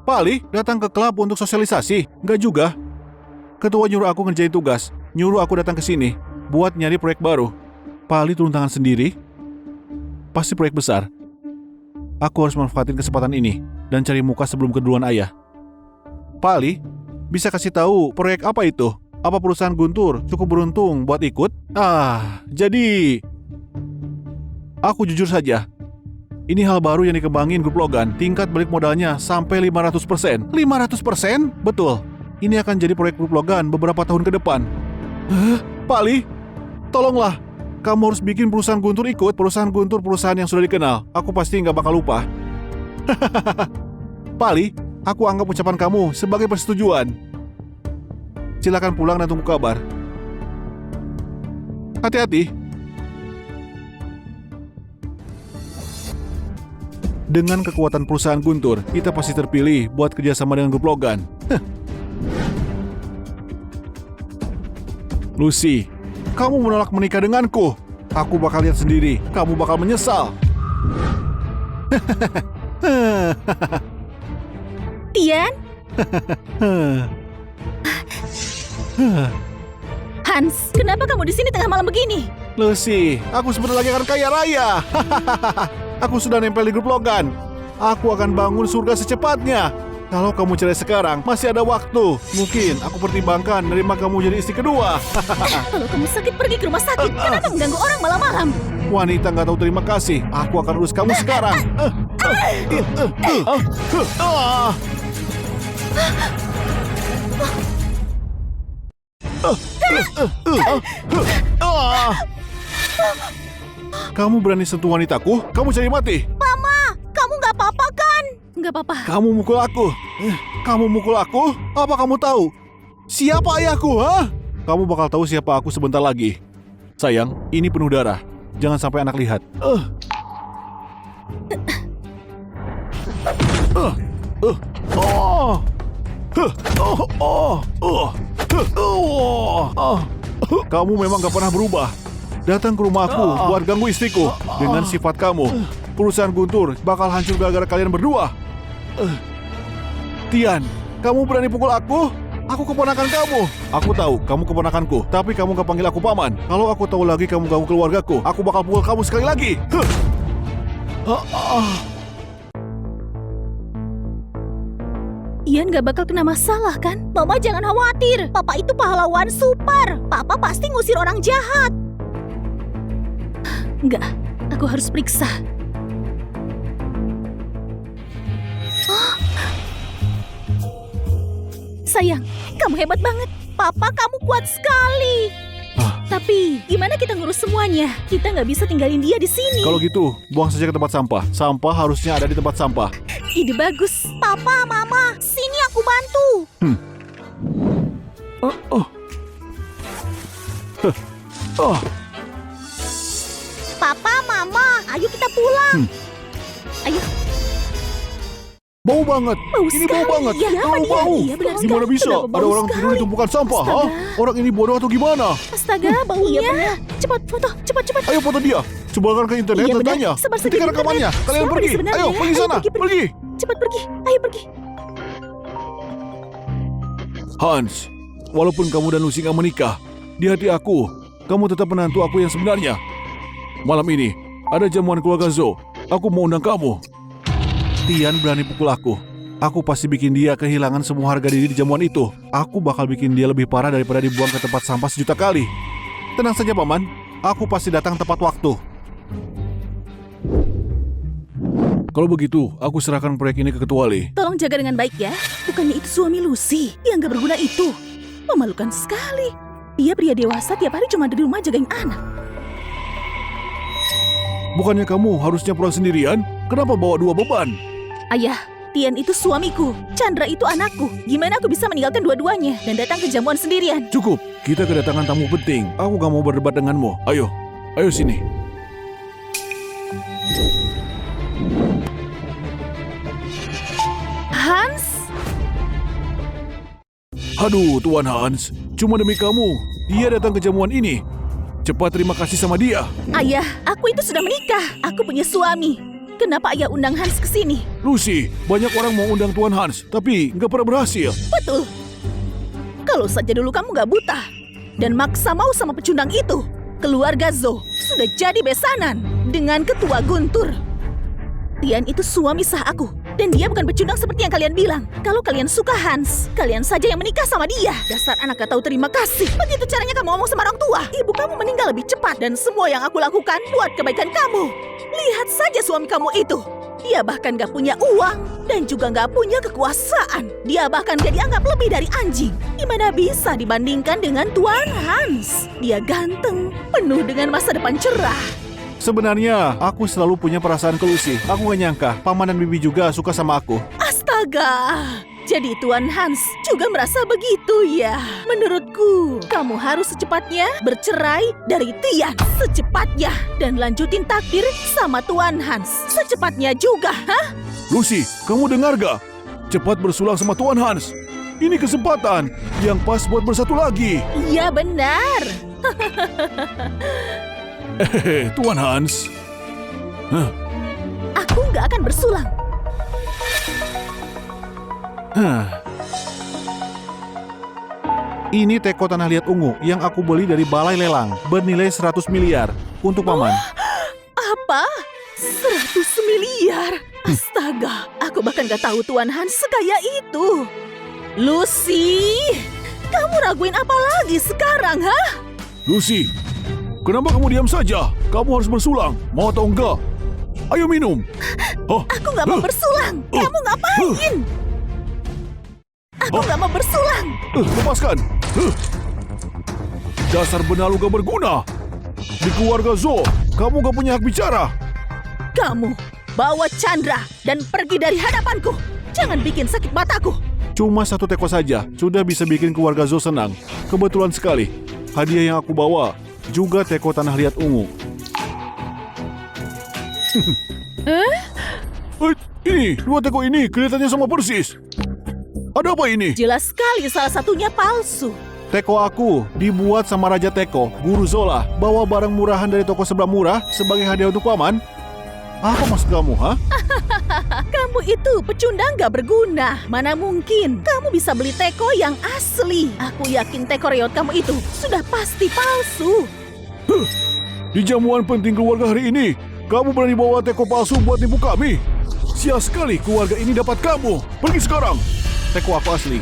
Pak Ali datang ke klub untuk sosialisasi? Enggak juga. Ketua nyuruh aku ngerjain tugas. Nyuruh aku datang ke sini buat nyari proyek baru. Pak Ali turun tangan sendiri? Pasti proyek besar. Aku harus manfaatin kesempatan ini dan cari muka sebelum keduluan ayah. Pak Ali, bisa kasih tahu proyek apa itu? Apa perusahaan Guntur cukup beruntung buat ikut? Jadi aku jujur saja. Ini hal baru yang dikembangin grup Logan. Tingkat balik modalnya sampai 500%. 500%? Betul. Ini akan jadi proyek grup Logan beberapa tahun ke depan. Pak Ali, tolonglah. Kamu harus bikin perusahaan Guntur ikut. Perusahaan Guntur perusahaan yang sudah dikenal. Aku pasti nggak bakal lupa. Pak Ali, aku anggap ucapan kamu sebagai persetujuan. Silakan pulang dan tunggu kabar. Hati-hati. Dengan kekuatan perusahaan Guntur, kita pasti terpilih buat kerjasama dengan grup Logan. Lucy, kamu menolak menikah denganku. Aku bakal lihat sendiri. Kamu bakal menyesal. Tian? Hans, kenapa kamu di sini tengah malam begini? Lucy, aku sebentar lagi akan kaya raya. Aku sudah nempel di grup Logan. Aku akan bangun surga secepatnya. Kalau kamu cerai sekarang, masih ada waktu. Mungkin aku pertimbangkan nerima kamu jadi istri kedua. Kalau kamu sakit, pergi ke rumah sakit. Kenapa mengganggu orang malam-malam? Wanita nggak tahu terima kasih. Aku akan urus kamu sekarang. Kamu berani sentuh wanitaku? Kamu cari mati. Mama, kamu nggak apa-apa kan? Nggak apa-apa. Kamu mukul aku. Kamu mukul aku? Apa kamu tahu siapa ayahku, ha? Kamu bakal tahu siapa aku sebentar lagi. Sayang, ini penuh darah. Jangan sampai anak lihat. Kamu memang gak pernah berubah. Datang ke rumahku buat ganggu istriku. Dengan sifat kamu, perusahaan Guntur bakal hancur gara-gara kalian berdua. Tian, kamu berani pukul aku? Aku keponakan kamu. Aku tahu kamu keponakanku, tapi kamu gak panggil aku paman. Kalau aku tahu lagi kamu ganggu keluargaku, aku bakal pukul kamu sekali lagi. Ian gak bakal kena masalah kan? Mama jangan khawatir. Papa itu pahlawan super. Papa pasti ngusir orang jahat. Enggak, aku harus periksa. Sayang, kamu hebat banget. Papa, kamu kuat sekali. Tapi gimana kita ngurus semuanya? Kita nggak bisa tinggalin dia di sini. Kalau gitu, buang saja ke tempat sampah. Sampah harusnya ada di tempat sampah. Ide bagus. Papa, Mama, sini aku bantu. Papa, Mama, ayo kita pulang. Ayo. Bau banget. Ini bau banget. Ya, Bau. Iya, benar Gimana sekali. bisa? Kenapa Ada bau orang tidur sekali? di tumpukan sampah, ha? Astaga. Orang ini bodoh atau gimana? Astaga, baunya. Cepat foto, cepat. Ayo foto dia. Sebarkan ke internet Iya, dan benar. tanya. Sebar saja Hentikan di rekamannya. internet. Kalian Siapa pergi. sebenarnya? Ayo, pergi sana. Pergi. Cepat pergi. Ayo pergi. Hans, walaupun kamu dan Lucy gak menikah, di hati aku, kamu tetap menantu aku yang sebenarnya. Malam ini, ada jamuan keluarga Zo. Aku mau undang kamu. Tian berani pukul aku. Aku pasti bikin dia kehilangan semua harga diri di jamuan itu. Aku bakal bikin dia lebih parah daripada dibuang ke tempat sampah 1.000.000 kali. Tenang saja, Paman. Aku pasti datang tepat waktu. Kalau begitu, aku serahkan proyek ini ke Ketua Lee. Tolong jaga dengan baik ya. Bukannya itu suami Lucy yang gak berguna itu. Memalukan sekali. Dia pria dewasa tiap hari cuma di rumah jagain anak. Bukannya kamu harusnya pulang sendirian? Kenapa bawa 2 beban? Ayah, Tian itu suamiku, Chandra itu anakku. Gimana aku bisa meninggalkan dua-duanya dan datang ke jamuan sendirian? Cukup, kita kedatangan tamu penting. Aku gak mau berdebat denganmu. Ayo sini. Hans? Aduh, Tuan Hans. Cuma demi kamu, dia datang ke jamuan ini. Cepat terima kasih sama dia. Ayah, aku itu sudah menikah. Aku punya suami. Kenapa ayah undang Hans ke sini? Lucy, banyak orang mau undang Tuan Hans, tapi nggak pernah berhasil. Betul. Kalau saja dulu kamu gak buta dan maksa mau sama pecundang itu, keluarga Zo sudah jadi besanan dengan ketua Guntur. Tian itu suami sah aku, dan dia bukan pecundang seperti yang kalian bilang. Kalau kalian suka Hans, kalian saja yang menikah sama dia. Dasar anak gak tahu terima kasih. Begitu caranya kamu ngomong sama orang tua. Ibu kamu meninggal lebih cepat, dan semua yang aku lakukan buat kebaikan kamu. Lihat saja suami kamu itu. Dia bahkan gak punya uang dan juga gak punya kekuasaan. Dia bahkan gak dianggap lebih dari anjing. Gimana bisa dibandingkan dengan Tuan Hans? Dia ganteng, penuh dengan masa depan cerah. Sebenarnya, aku selalu punya perasaan ke Lucy. Aku gak nyangka, Paman dan Bibi juga suka sama aku. Astaga! Jadi Tuan Hans juga merasa begitu ya? Menurutku, kamu harus secepatnya bercerai dari Tian. Secepatnya. Dan lanjutin takdir sama Tuan Hans. Secepatnya juga, hah? Lucy, kamu dengar gak? Cepat bersulang sama Tuan Hans. Ini kesempatan yang pas buat bersatu lagi. Iya benar. Hehehe, Tuan Hans. Aku nggak akan bersulang. Ini teko tanah liat ungu yang aku beli dari balai lelang bernilai 100 miliar untuk Paman. Apa? 100 miliar? Astaga, aku bahkan gak tahu Tuan Hans sekaya itu. Lucy, kamu raguin apa lagi sekarang, hah? Lucy, kenapa kamu diam saja? Kamu harus bersulang, mau atau enggak? Ayo minum. Aku gak mau bersulang. Kamu ngapain? Aku gak mau bersulang. Lepaskan. Dasar benalu gak berguna. Di keluarga Zo, kamu gak punya hak bicara. Kamu bawa Chandra dan pergi dari hadapanku. Jangan bikin sakit mataku. Cuma 1 teko saja, sudah bisa bikin keluarga Zo senang. Kebetulan sekali, hadiah yang aku bawa juga teko tanah liat ungu. Ini, 2 teko ini kelihatannya sama persis. Ada apa ini? Jelas sekali salah satunya palsu. Teko aku dibuat sama Raja Teko, Guru Zola. Bawa barang murahan dari toko sebelah murah sebagai hadiah untuk Paman. Apa maksud kamu, ha? Kamu itu pecundang gak berguna. Mana mungkin kamu bisa beli teko yang asli. Aku yakin teko reot kamu itu sudah pasti palsu. Di jamuan penting keluarga hari ini, kamu berani bawa teko palsu buat nipu kami? Sial sekali keluarga ini dapat kamu. Pergi sekarang. Teko aku asli.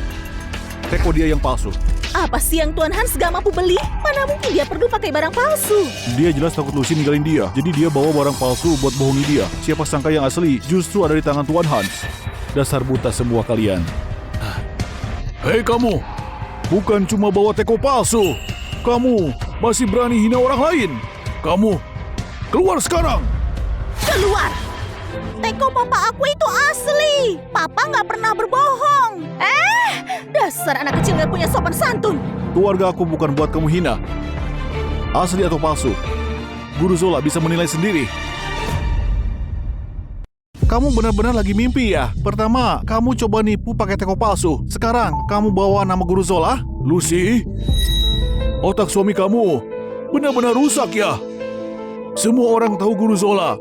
Teko dia yang palsu. Apa sih yang Tuan Hans gak mampu beli? Mana mungkin dia perlu pakai barang palsu? Dia jelas takut Lucy ninggalin dia. Jadi dia bawa barang palsu buat bohongi dia. Siapa sangka yang asli justru ada di tangan Tuan Hans. Dasar buta semua kalian. Hei kamu, bukan cuma bawa teko palsu. Kamu masih berani hina orang lain. Kamu, keluar sekarang. Keluar! Teko papa aku itu asli. Papa gak pernah berbohong. Dasar anak kecil gak punya sopan santun. Keluarga aku bukan buat kamu hina. Asli atau palsu, Guru Zola bisa menilai sendiri. Kamu benar-benar lagi mimpi ya? Pertama, kamu coba nipu pakai teko palsu. Sekarang, kamu bawa nama Guru Zola? Lucy, otak suami kamu benar-benar rusak ya? Semua orang tahu Guru Zola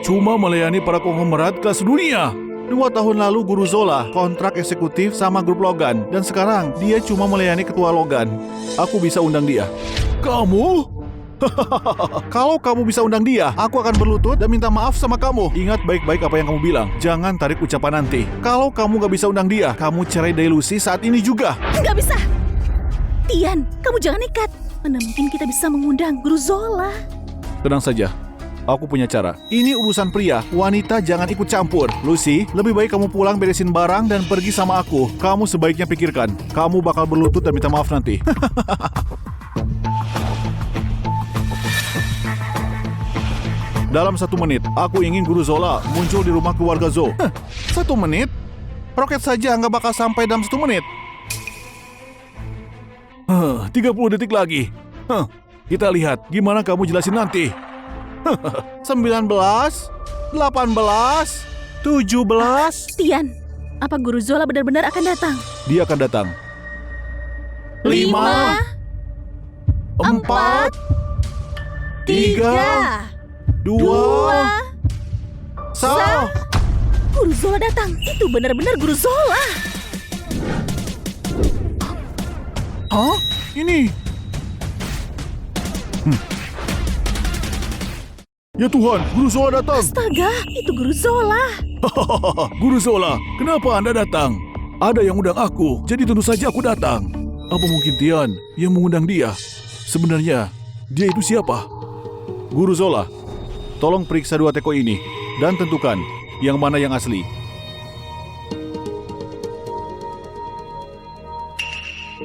cuma melayani para konglomerat kelas dunia. 2 tahun lalu Guru Zola kontrak eksekutif sama grup Logan. Dan sekarang dia cuma melayani ketua Logan. Aku bisa undang dia. Kamu? Kalau kamu bisa undang dia, aku akan berlutut dan minta maaf sama kamu. Ingat baik-baik apa yang kamu bilang. Jangan tarik ucapan nanti. Kalau kamu gak bisa undang dia, kamu cerai dari Lucy saat ini juga. Gak bisa. Tian, kamu jangan nekat. Mana mungkin kita bisa mengundang Guru Zola? Tenang saja. Aku punya cara. Ini urusan pria, wanita jangan ikut campur. Lucy, lebih baik kamu pulang beresin barang dan pergi sama aku. Kamu sebaiknya pikirkan, kamu bakal berlutut dan minta maaf nanti. Dalam 1 menit, aku ingin Guru Zola muncul di rumah keluarga Zo. 1 menit? Roket saja nggak bakal sampai dalam 1 menit. 30 detik lagi. Kita lihat gimana kamu jelasin nanti. 19, 18, 17. Tian, apa Guru Zola benar-benar akan datang? Dia akan datang. 5, 4, 3, 2, 1. Guru Zola datang. Itu benar-benar Guru Zola. Hah? Ini? Ya Tuhan, Guru Zola datang. Astaga, itu Guru Zola. Guru Zola, kenapa Anda datang? Ada yang undang aku, jadi tentu saja aku datang. Apa mungkin Tian yang mengundang dia? Sebenarnya, dia itu siapa? Guru Zola, tolong periksa 2 teko ini dan tentukan yang mana yang asli.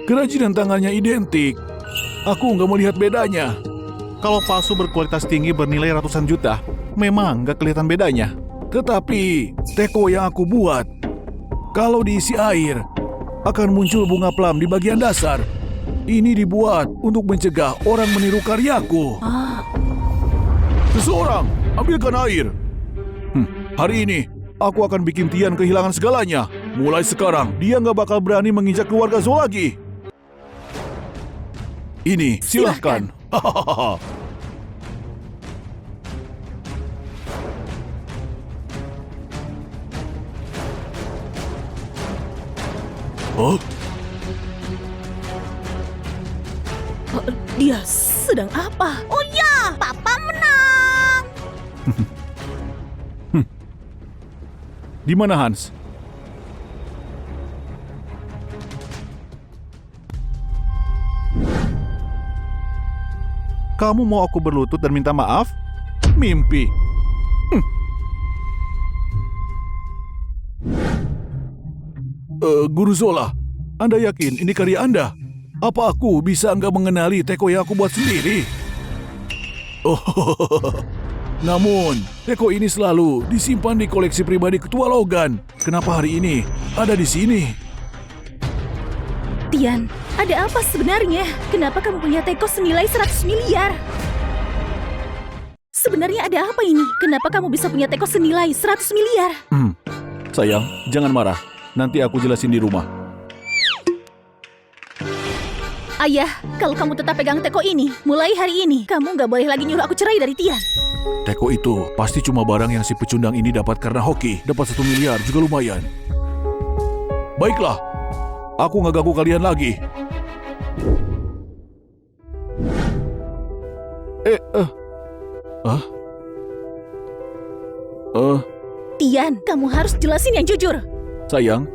Kerajinan tangannya identik. Aku nggak melihat bedanya. Kalau palsu berkualitas tinggi bernilai ratusan juta, memang nggak kelihatan bedanya. Tetapi teko yang aku buat, kalau diisi air, akan muncul bunga plum di bagian dasar. Ini dibuat untuk mencegah orang meniru karyaku. Seseorang, ambilkan air. Hari ini, aku akan bikin Tian kehilangan segalanya. Mulai sekarang, dia nggak bakal berani menginjak keluarga Zo lagi. Ini, silahkan. Oh? Dia sedang apa? Oh ya, Papa menang. Di mana Hans? Kamu mau aku berlutut dan minta maaf? Mimpi. Guru Zola, Anda yakin ini karya Anda? Apa aku bisa nggak mengenali teko yang aku buat sendiri? Oh, namun teko ini selalu disimpan di koleksi pribadi Ketua Logan. Kenapa hari ini ada di sini? Tian, ada apa sebenarnya? Kenapa kamu punya teko senilai 100 miliar? Sebenarnya ada apa ini? Kenapa kamu bisa punya teko senilai 100 miliar? Sayang, jangan marah. Nanti aku jelasin di rumah. Ayah, kalau kamu tetap pegang teko ini, mulai hari ini, kamu nggak boleh lagi nyuruh aku cerai dari Tian. Teko itu pasti cuma barang yang si pecundang ini dapat karena hoki. Dapat 1 miliar juga lumayan. Baiklah, aku nggak ganggu kalian lagi. Tian, kamu harus jelasin yang jujur. Sayang,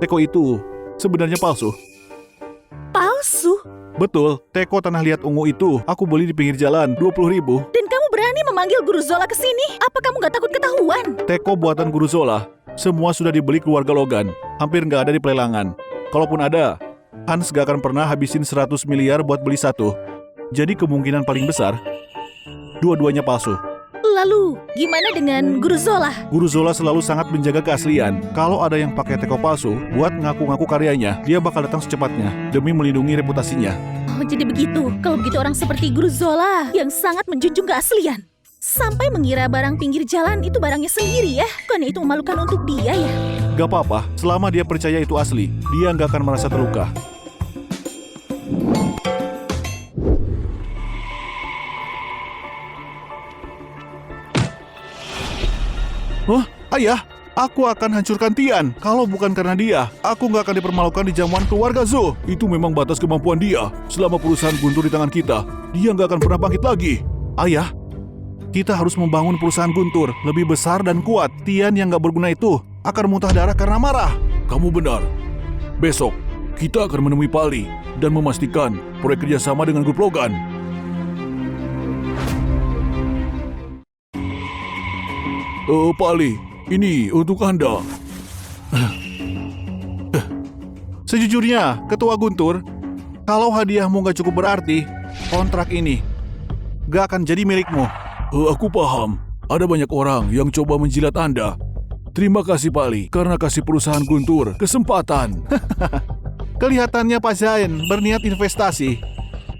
teko itu sebenarnya palsu. Palsu? Betul, teko tanah liat ungu itu aku beli di pinggir jalan 20.000. Dan kamu berani memanggil Guru Zola ke sini? Apa kamu nggak takut ketahuan? Teko buatan Guru Zola, semua sudah dibeli keluarga Logan. Hampir nggak ada di pelelangan. Kalaupun ada, Hans gak akan pernah habisin 100 miliar buat beli satu. Jadi kemungkinan paling besar, dua-duanya palsu. Lalu, gimana dengan Guru Zola? Guru Zola selalu sangat menjaga keaslian. Kalau ada yang pakai teko palsu buat ngaku-ngaku karyanya, dia bakal datang secepatnya demi melindungi reputasinya. Oh, jadi begitu. Kalau begitu orang seperti Guru Zola yang sangat menjunjung keaslian. Sampai mengira barang pinggir jalan itu barangnya sendiri ya. Karena itu memalukan untuk dia ya. Gak apa-apa, selama dia percaya itu asli, dia gak akan merasa terluka. Hah? Ayah, aku akan hancurkan Tian. Kalau bukan karena dia, aku nggak akan dipermalukan di jamuan keluarga Zo. Itu memang batas kemampuan dia. Selama perusahaan guntur di tangan kita, dia nggak akan pernah bangkit lagi. Ayah, kita harus membangun perusahaan guntur lebih besar dan kuat. Tian yang nggak berguna itu akan muntah darah karena marah. Kamu benar. Besok, kita akan menemui Pali dan memastikan proyek kerjasama dengan grup Logan. Pak Ali, ini untuk Anda. Sejujurnya, Ketua Guntur, kalau hadiahmu gak cukup berarti, kontrak ini gak akan jadi milikmu. Aku paham, ada banyak orang yang coba menjilat Anda. Terima kasih Pak Ali, karena kasih perusahaan Guntur kesempatan. Kelihatannya Pak Zain berniat investasi.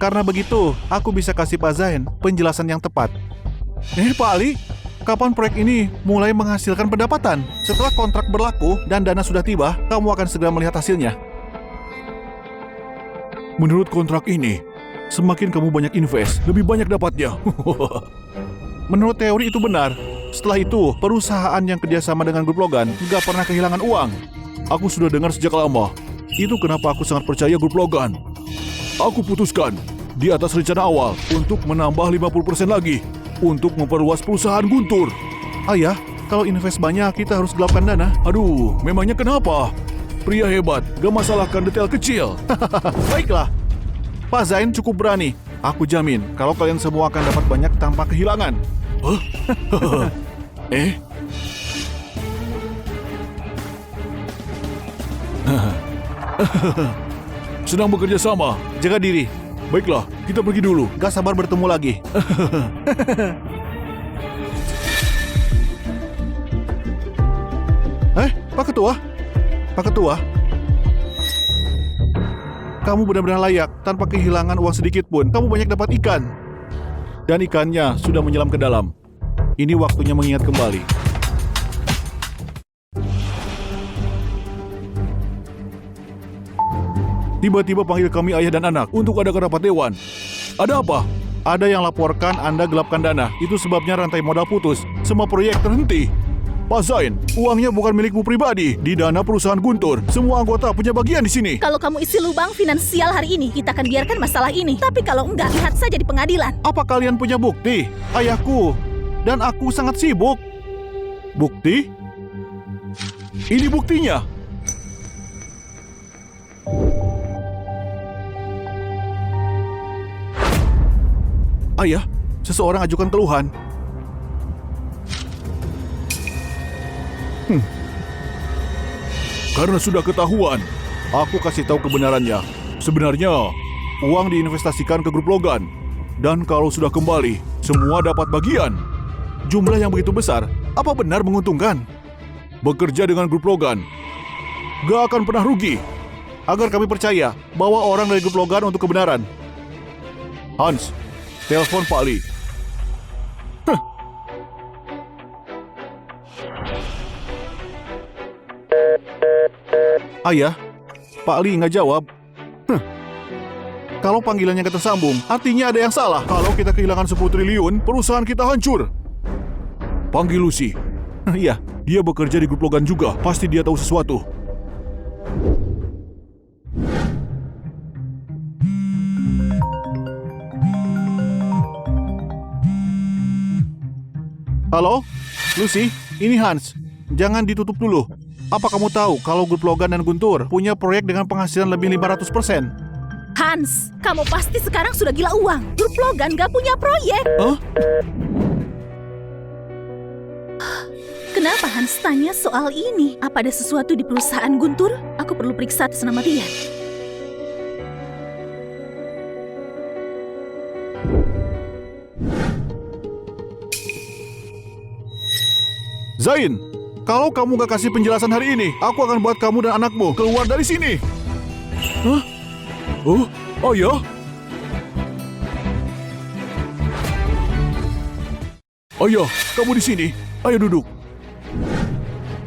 Karena begitu, aku bisa kasih Pak Zain penjelasan yang tepat. Pak Ali, kapan proyek ini mulai menghasilkan pendapatan? Setelah kontrak berlaku dan dana sudah tiba, kamu akan segera melihat hasilnya. Menurut kontrak ini, semakin kamu banyak invest, lebih banyak dapatnya. Menurut teori itu benar. Setelah itu, perusahaan yang kerjasama dengan Grup Logan nggak pernah kehilangan uang. Aku sudah dengar sejak lama. Itu kenapa aku sangat percaya Grup Logan. Aku putuskan di atas rencana awal untuk menambah 50% lagi untuk memperluas perusahaan Guntur. Ayah, kalau invest banyak kita harus gelapkan dana. Aduh, memangnya kenapa? Pria hebat, gak masalahkan detail kecil. Baiklah, Pak Zain cukup berani. Aku jamin kalau kalian semua akan dapat banyak tanpa kehilangan. Sedang bekerja sama. Jaga diri. Baiklah, kita pergi dulu. Gak sabar bertemu lagi. Pak Ketua? Pak Ketua? Kamu benar-benar layak. Tanpa kehilangan uang sedikit pun, kamu banyak dapat ikan. Dan ikannya sudah menyelam ke dalam. Ini waktunya mengingat kembali. Tiba-tiba panggil kami ayah dan anak untuk ada rapat dewan. Ada apa? Ada yang laporkan Anda gelapkan dana. Itu sebabnya rantai modal putus. Semua proyek terhenti. Pak Zain, uangnya bukan milikmu pribadi. Di dana perusahaan Guntur. Semua anggota punya bagian di sini. Kalau kamu isi lubang finansial hari ini, kita akan biarkan masalah ini. Tapi kalau enggak, lihat saja di pengadilan. Apa kalian punya bukti? Ayahku dan aku sangat sibuk. Bukti? Ini buktinya. Ayah, seseorang ajukan keluhan. Karena sudah ketahuan, aku kasih tahu kebenarannya. Sebenarnya, uang diinvestasikan ke Grup Logan. Dan kalau sudah kembali, semua dapat bagian. Jumlah yang begitu besar, apa benar menguntungkan? Bekerja dengan Grup Logan gak akan pernah rugi. Agar kami percaya bahwa orang dari Grup Logan untuk kebenaran. Hans, telepon Pak Ali. Ayah, Pak Ali nggak jawab. Kalau panggilannya nggak tersambung, artinya ada yang salah. Kalau kita kehilangan 10 triliun, perusahaan kita hancur. Panggil Lucy. Iya, dia bekerja di Grup Logan juga. Pasti dia tahu sesuatu. Halo, Lucy, ini Hans. Jangan ditutup dulu. Apa kamu tahu kalau Grup Logan dan Guntur punya proyek dengan penghasilan lebih 500%? Hans, kamu pasti sekarang sudah gila uang. Grup Logan gak punya proyek. Kenapa Hans tanya soal ini? Apa ada sesuatu di perusahaan Guntur? Aku perlu periksa atas nama dia. Zain, kalau kamu gak kasih penjelasan hari ini, aku akan buat kamu dan anakmu keluar dari sini. Hah? Oh ya? Ayah, kamu di sini. Ayo duduk.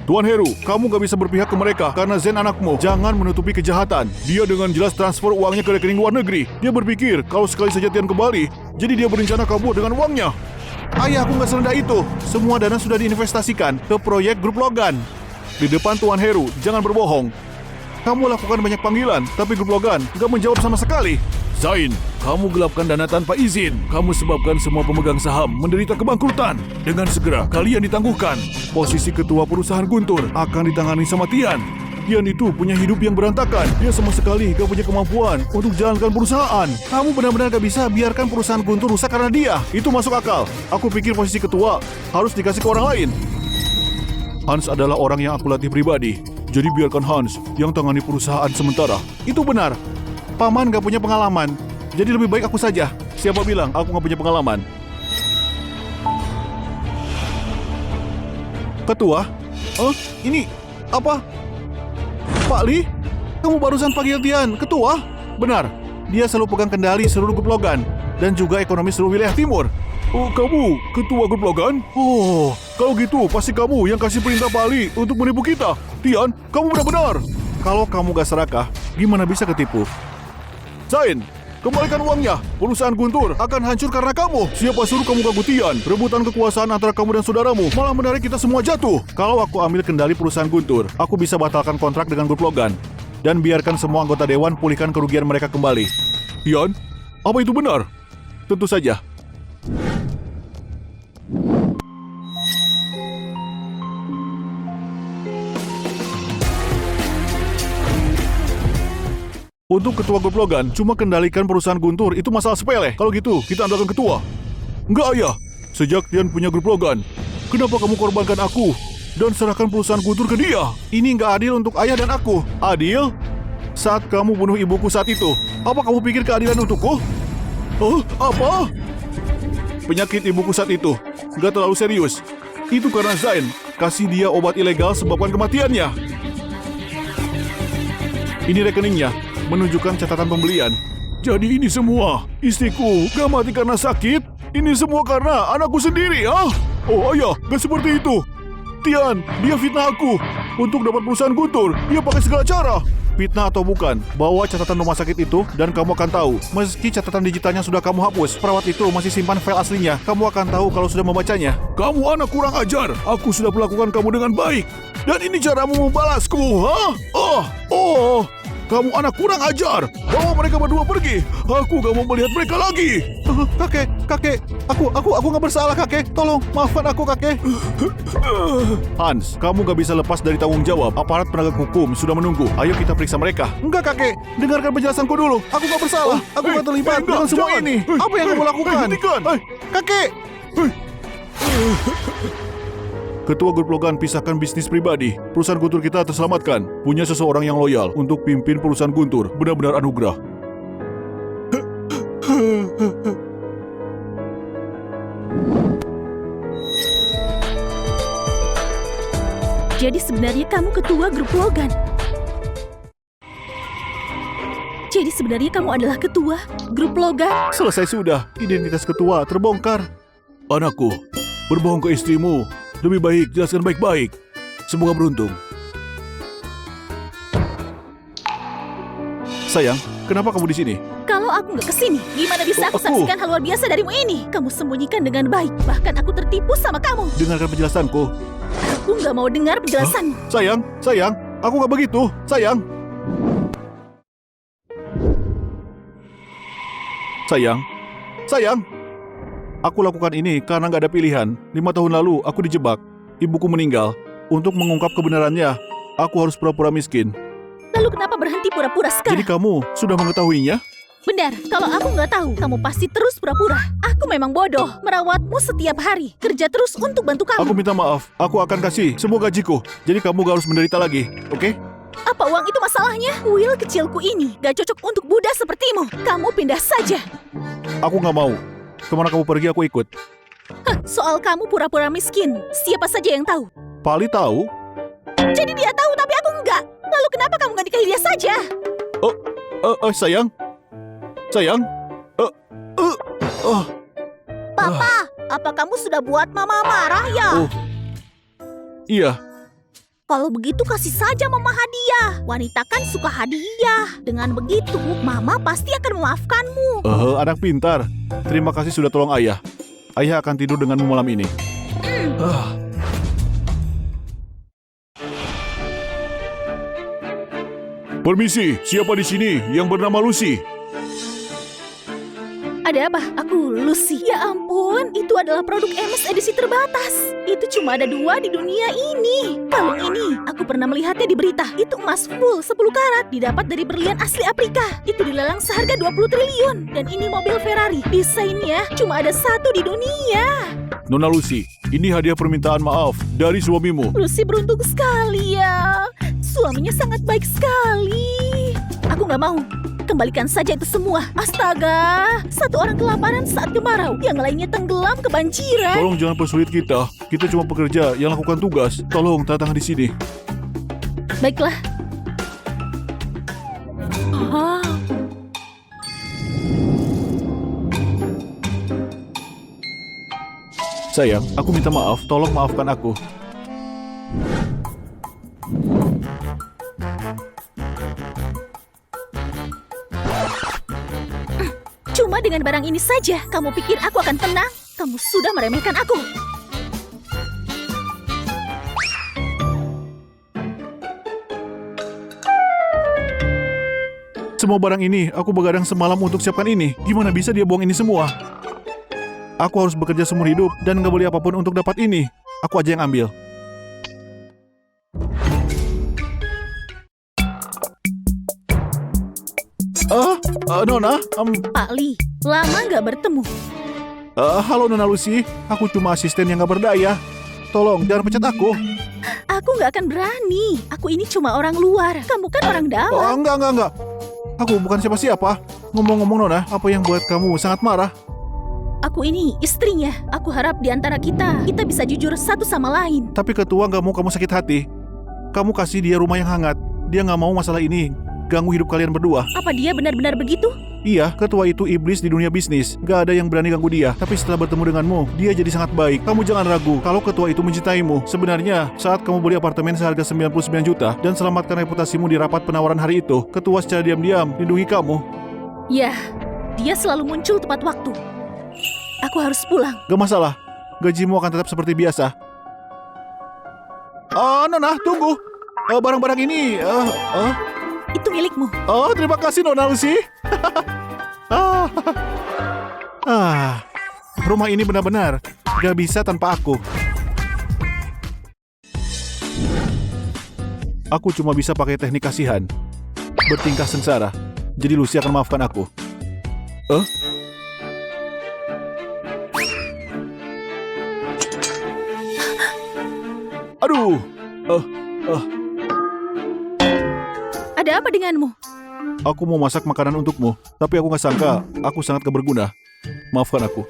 Tuan Heru, kamu gak bisa berpihak ke mereka karena Zen anakmu. Jangan menutupi kejahatan. Dia dengan jelas transfer uangnya ke rekening luar negeri. Dia berpikir kalau sekali saja Tian kembali, jadi dia berencana kabur dengan uangnya. Ayah, aku nggak serendah itu. Semua dana sudah diinvestasikan ke proyek Grup Logan. Di depan Tuan Heru, jangan berbohong. Kamu lakukan banyak panggilan, tapi Grup Logan nggak menjawab sama sekali. Zain, kamu gelapkan dana tanpa izin. Kamu sebabkan semua pemegang saham menderita kebangkrutan. Dengan segera, kalian ditangguhkan. Posisi ketua perusahaan Guntur akan ditangani sama Tian. Tian itu punya hidup yang berantakan. Dia sama sekali gak punya kemampuan untuk jalankan perusahaan. Kamu benar-benar gak bisa biarkan perusahaan Guntur rusak karena dia. Itu masuk akal. Aku pikir posisi ketua harus dikasih ke orang lain. Hans adalah orang yang aku latih pribadi. Jadi biarkan Hans yang tangani perusahaan sementara. Itu benar. Paman gak punya pengalaman. Jadi lebih baik aku saja. Siapa bilang aku gak punya pengalaman? Ketua? Ini apa? Pak Li? Kamu barusan panggil Tian, ketua? Benar. Dia selalu pegang kendali seluruh grup Logan dan juga ekonomi seluruh wilayah timur. Oh, kamu ketua grup Logan? Oh, kalau gitu pasti kamu yang kasih perintah Pak Li untuk menipu kita. Tian, kamu benar-benar. Kalau kamu gak serakah, gimana bisa ketipu? Zain, kembalikan uangnya. Perusahaan Guntur akan hancur karena kamu. Siapa suruh kamu ganggu Tian? Rebutan kekuasaan antara kamu dan saudaramu malah menarik kita semua jatuh. Kalau aku ambil kendali perusahaan Guntur, aku bisa batalkan kontrak dengan grup Logan dan biarkan semua anggota dewan pulihkan kerugian mereka kembali. Tian, apa itu benar? Tentu saja. Untuk ketua grup Logan, cuma kendalikan perusahaan Guntur itu masalah sepele. Kalau gitu, kita andalkan ketua. Enggak, ayah. Sejak Tian punya grup Logan, kenapa kamu korbankan aku dan serahkan perusahaan Guntur ke dia? Ini nggak adil untuk ayah dan aku. Adil? Saat kamu bunuh ibuku saat itu, apa kamu pikir keadilan untukku? Apa? Penyakit ibuku saat itu nggak terlalu serius. Itu karena Zain kasih dia obat ilegal sebabkan kematiannya. Ini rekeningnya, menunjukkan catatan pembelian. Jadi ini semua, istriku gak mati karena sakit? Ini semua karena anakku sendiri, ah? Oh ayah, gak seperti itu. Tian, dia fitnah aku. Untuk dapat perusahaan Guntur, dia pakai segala cara. Fitnah atau bukan, bawa catatan rumah sakit itu dan kamu akan tahu. Meski catatan digitalnya sudah kamu hapus, perawat itu masih simpan file aslinya. Kamu akan tahu kalau sudah membacanya. Kamu anak kurang ajar. Aku sudah perlakukan kamu dengan baik. Dan ini caramu membalasku, ha? Kamu anak kurang ajar. Bawa mereka berdua pergi. Aku gak mau melihat mereka lagi. Kakek. Aku gak bersalah, kakek. Tolong, maafkan aku, kakek. Hans, kamu gak bisa lepas dari tanggung jawab. Aparat penegak hukum sudah menunggu. Ayo kita periksa mereka. Enggak, kakek. Dengarkan penjelasanku dulu. Aku gak bersalah. Aku gak terlibat dengan semua ini. Apa yang kamu lakukan? Kakek. Ketua grup Logan pisahkan bisnis pribadi. Perusahaan Guntur kita terselamatkan. Punya seseorang yang loyal untuk pimpin perusahaan Guntur. Benar-benar anugerah. Jadi sebenarnya kamu ketua grup Logan. Jadi sebenarnya kamu adalah ketua grup Logan. Selesai sudah. Identitas ketua terbongkar. Anakku, berbohong ke istrimu. Lebih baik jelaskan baik-baik. Semoga beruntung. Sayang, kenapa kamu di sini? Kalau aku nggak kesini, gimana bisa aku saksikan hal luar biasa darimu ini? Kamu sembunyikan dengan baik. Bahkan aku tertipu sama kamu. Dengarkan penjelasanku. Aku nggak mau dengar penjelasanmu. Sayang, aku nggak begitu. Sayang. Aku lakukan ini karena nggak ada pilihan. 5 tahun lalu aku dijebak. Ibuku meninggal. Untuk mengungkap kebenarannya, aku harus pura-pura miskin. Lalu kenapa berhenti pura-pura sekarang? Jadi kamu sudah mengetahuinya? Benar, kalau aku nggak tahu, kamu pasti terus pura-pura. Aku memang bodoh, merawatmu setiap hari, kerja terus untuk bantu kamu. Aku minta maaf, aku akan kasih semua gajiku. Jadi kamu gak harus menderita lagi, oke? Apa uang itu masalahnya? Kuil kecilku ini gak cocok untuk Buddha sepertimu. Kamu pindah saja. Aku gak mau. Kemana kamu pergi aku ikut. Soal kamu pura-pura miskin, siapa saja yang tahu? Pali tahu? Jadi dia tahu tapi aku enggak. Lalu kenapa kamu gak nikahi dia saja? Sayang. Papa, apa kamu sudah buat mama marah ya? Iya. Kalau begitu kasih saja mama hadiah. Wanita kan suka hadiah. Dengan begitu, mama pasti akan memaafkanmu. Anak pintar. Terima kasih sudah tolong ayah. Ayah akan tidur denganmu malam ini. Permisi, siapa di sini yang bernama Lucy? Ada apa? Aku Lucy. Ya ampun, itu adalah produk Emes edisi terbatas. Itu cuma ada 2 di dunia ini. Kalung ini, aku pernah melihatnya di berita. Itu emas full 10 karat, didapat dari berlian asli Afrika. Itu dilelang seharga 20 triliun. Dan ini mobil Ferrari. Desainnya cuma ada 1 di dunia. Nona Lucy, ini hadiah permintaan maaf dari suamimu. Lucy beruntung sekali ya. Suaminya sangat baik sekali. Aku nggak mau. Kembalikan saja itu semua. Astaga, 1 orang kelaparan saat kemarau, yang lainnya tenggelam kebanjiran. Tolong jangan persulit kita. Kita cuma pekerja yang lakukan tugas. Tolong tanda tangan di sini. Baiklah. Ah. Sayang, aku minta maaf. Tolong maafkan aku. Cuma dengan barang ini saja, kamu pikir aku akan tenang? Kamu sudah meremehkan aku. Semua barang ini, aku begadang semalam untuk siapkan ini. Gimana bisa dia buang ini semua? Aku harus bekerja seumur hidup dan nggak beli apapun untuk dapat ini. Aku aja yang ambil. Nona, Pak Lee, lama nggak bertemu. halo Nona Lucy. Aku cuma asisten yang nggak berdaya. Tolong, jangan pecat aku. Aku nggak akan berani. Aku ini cuma orang luar. Kamu kan orang dalam. Enggak. Aku bukan siapa-siapa. Ngomong-ngomong Nona, apa yang buat kamu sangat marah? Aku ini istrinya. Aku harap di antara kita bisa jujur satu sama lain. Tapi ketua nggak mau kamu sakit hati. Kamu kasih dia rumah yang hangat. Dia nggak mau masalah ini ganggu hidup kalian berdua. Apa dia benar-benar begitu? Iya, ketua itu iblis di dunia bisnis. Gak ada yang berani ganggu dia. Tapi setelah bertemu denganmu, dia jadi sangat baik. Kamu jangan ragu kalau ketua itu mencintaimu. Sebenarnya, saat kamu beli apartemen seharga 99 juta dan selamatkan reputasimu di rapat penawaran hari itu, ketua secara diam-diam lindungi kamu. Ya, dia selalu muncul tepat waktu. Aku harus pulang. Gak masalah. Gajimu akan tetap seperti biasa. Nona, tunggu. Barang-barang ini... Itu milikmu. Terima kasih Nona Lucy. Rumah ini benar-benar gak bisa tanpa aku. Aku cuma bisa pakai teknik kasihan, bertingkah sengsara. Jadi Lucy akan maafkan aku. Aduh. Ada apa denganmu? Aku mau masak makanan untukmu, tapi aku nggak sangka aku sangat berguna. Maafkan aku.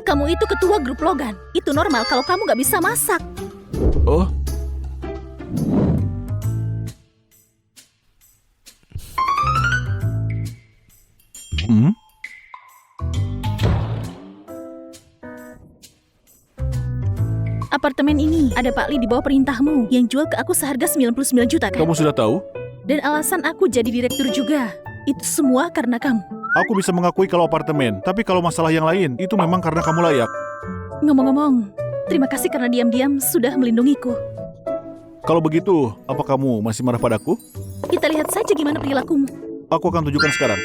Kamu itu ketua grup Logan. Itu normal kalau kamu nggak bisa masak. Apartemen ini ada Pak Lee di bawah perintahmu yang jual ke aku seharga 99 juta kan? Kamu sudah tahu? Dan alasan aku jadi direktur juga. Itu semua karena kamu. Aku bisa mengakui kalau apartemen, tapi kalau masalah yang lain, itu memang karena kamu layak. Ngomong-ngomong, terima kasih karena diam-diam sudah melindungiku. Kalau begitu, apa kamu masih marah padaku? Kita lihat saja gimana perilakumu. Aku akan tunjukkan sekarang.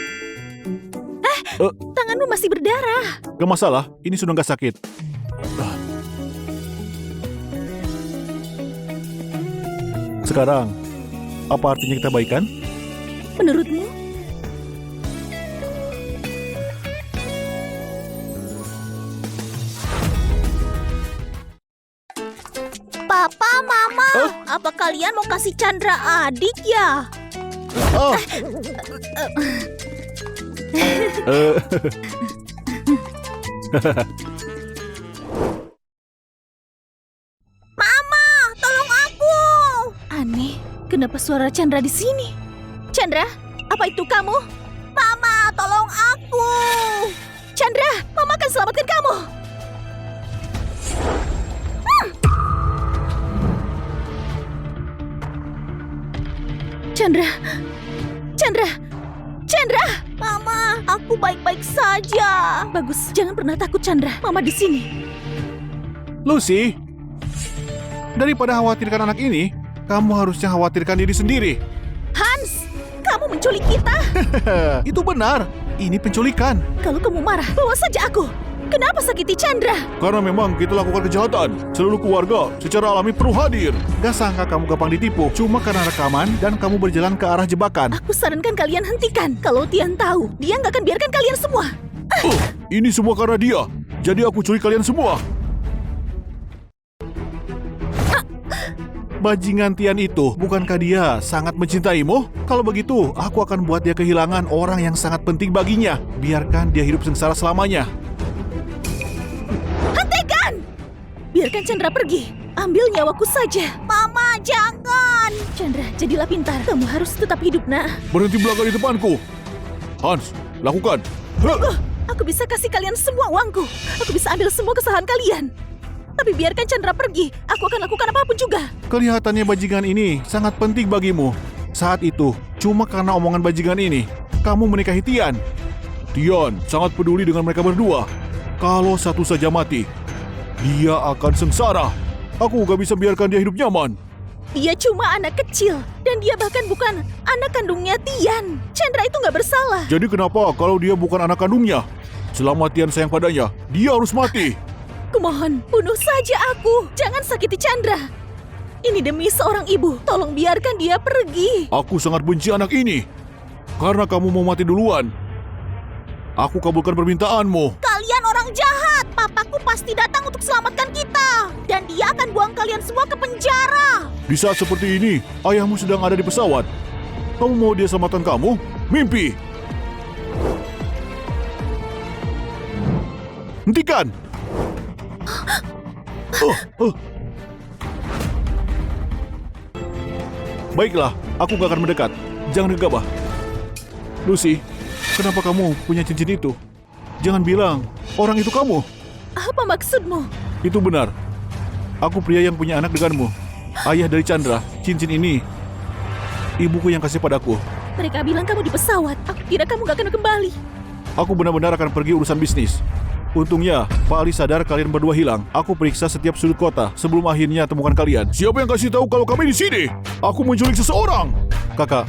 Tanganmu masih berdarah. Gak masalah, ini sudah gak sakit. Sekarang, apa artinya kita baikan? Menurutmu? Papa, Mama, apa kalian mau kasih Chandra adik ya? Mama, tolong aku. Aneh, kenapa suara Chandra di sini? Chandra, apa itu kamu? Mama, tolong aku. Chandra, Mama akan selamatkan kamu. Chandra, Mama, aku baik-baik saja. Bagus, jangan pernah takut Chandra. Mama di sini. Lucy, daripada khawatirkan anak ini, kamu harusnya khawatirkan diri sendiri. Hans, kamu menculik kita. Itu benar. Ini penculikan. Kalau kamu marah, bawa saja aku. Kenapa sakiti Chandra? Karena memang kita lakukan kejahatan. Seluruh keluarga secara alami perlu hadir. Gak sangka kamu gampang ditipu. Cuma karena rekaman dan kamu berjalan ke arah jebakan. Aku sarankan kalian hentikan. Kalau Tian tahu, dia nggak akan biarkan kalian semua. Ini semua karena dia. Jadi aku culik kalian semua. Bajingan Tian itu, bukankah dia sangat mencintaimu? Kalau begitu, aku akan buat dia kehilangan orang yang sangat penting baginya. Biarkan dia hidup sengsara selamanya. Hentikan! Biarkan Chandra pergi. Ambil nyawaku saja. Mama, jangan! Chandra, jadilah pintar. Kamu harus tetap hidup, nak. Berhenti belakang di depanku. Hans, lakukan. Aku bisa kasih kalian semua uangku. Aku bisa ambil semua kesalahan kalian. Tapi biarkan Chandra pergi. Aku akan lakukan apapun juga. Kelihatannya bajingan ini sangat penting bagimu. Saat itu, cuma karena omongan bajingan ini, kamu menikahi Tian. Tian sangat peduli dengan mereka berdua. Kalau satu saja mati, dia akan sengsara. Aku gak bisa biarkan dia hidup nyaman. Dia cuma anak kecil. Dan dia bahkan bukan anak kandungnya Tian. Chandra itu gak bersalah. Jadi kenapa kalau dia bukan anak kandungnya? Selama Tian sayang padanya, dia harus mati. Kumohon, bunuh saja aku. Jangan sakiti Chandra. Ini demi seorang ibu. Tolong biarkan dia pergi. Aku sangat benci anak ini. Karena kamu mau mati duluan. Aku kabulkan permintaanmu. Kalian orang jahat. Papaku pasti datang untuk selamatkan kita. Dan dia akan buang kalian semua ke penjara. Di saat seperti ini, ayahmu sedang ada di pesawat. Kamu mau dia selamatkan kamu? Mimpi. Hentikan! Baiklah, aku gak akan mendekat. Jangan gegabah. Lucy, kenapa kamu punya cincin itu? Jangan bilang orang itu kamu. Apa maksudmu? Itu benar. Aku pria yang punya anak denganmu. Ayah dari Chandra. Cincin ini ibuku yang kasih padaku. Mereka bilang kamu di pesawat. Aku kira kamu gak akan kembali. Aku benar-benar akan pergi urusan bisnis. Untungnya, Pak Ali sadar kalian berdua hilang. Aku periksa setiap sudut kota sebelum akhirnya temukan kalian. Siapa yang kasih tahu kalau kami di sini? Aku menculik seseorang. Kakak,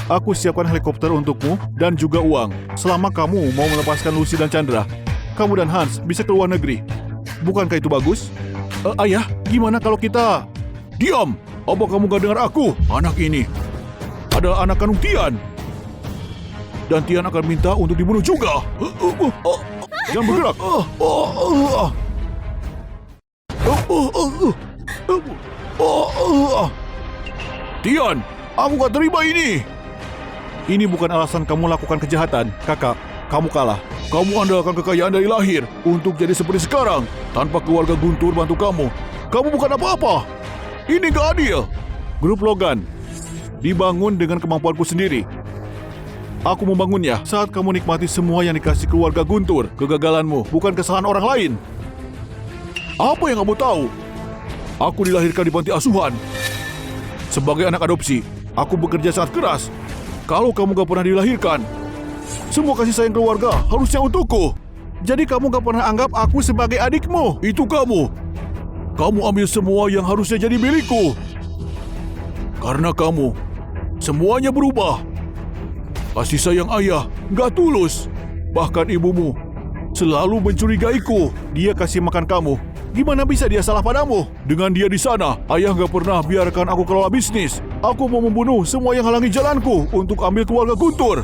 aku siapkan helikopter untukmu dan juga uang. Selama kamu mau melepaskan Lucy dan Chandra, kamu dan Hans bisa ke luar negeri. Bukankah itu bagus? Ayah, gimana kalau kita... Diam! Apa kamu gak dengar aku? Anak ini adalah anak kandung Tian. Dan Tian akan minta untuk dibunuh juga. Jangan bergerak. Tian, aku gak terima ini. Ini bukan alasan kamu lakukan kejahatan. Kakak, kamu kalah. Kamu andalkan kekayaan dari lahir untuk jadi seperti sekarang. Tanpa keluarga Guntur bantu kamu. Kamu bukan apa-apa. Ini gak adil. Grup Logan dibangun dengan kemampuanku sendiri. Aku membangunnya saat kamu nikmati semua yang dikasih keluarga Guntur. Kegagalanmu bukan kesalahan orang lain. Apa yang kamu tahu? Aku dilahirkan di panti asuhan. Sebagai anak adopsi, aku bekerja sangat keras. Kalau kamu gak pernah dilahirkan, semua kasih sayang keluarga harusnya untukku. Jadi kamu gak pernah anggap aku sebagai adikmu. Itu kamu. Kamu ambil semua yang harusnya jadi milikku. Karena kamu, semuanya berubah. Kasih sayang ayah gak tulus. Bahkan ibumu selalu mencurigaiku. Dia kasih makan kamu. Gimana bisa dia salah padamu? Dengan dia di sana, ayah gak pernah biarkan aku kelola bisnis. Aku mau membunuh semua yang halangi jalanku untuk ambil keluarga Guntur.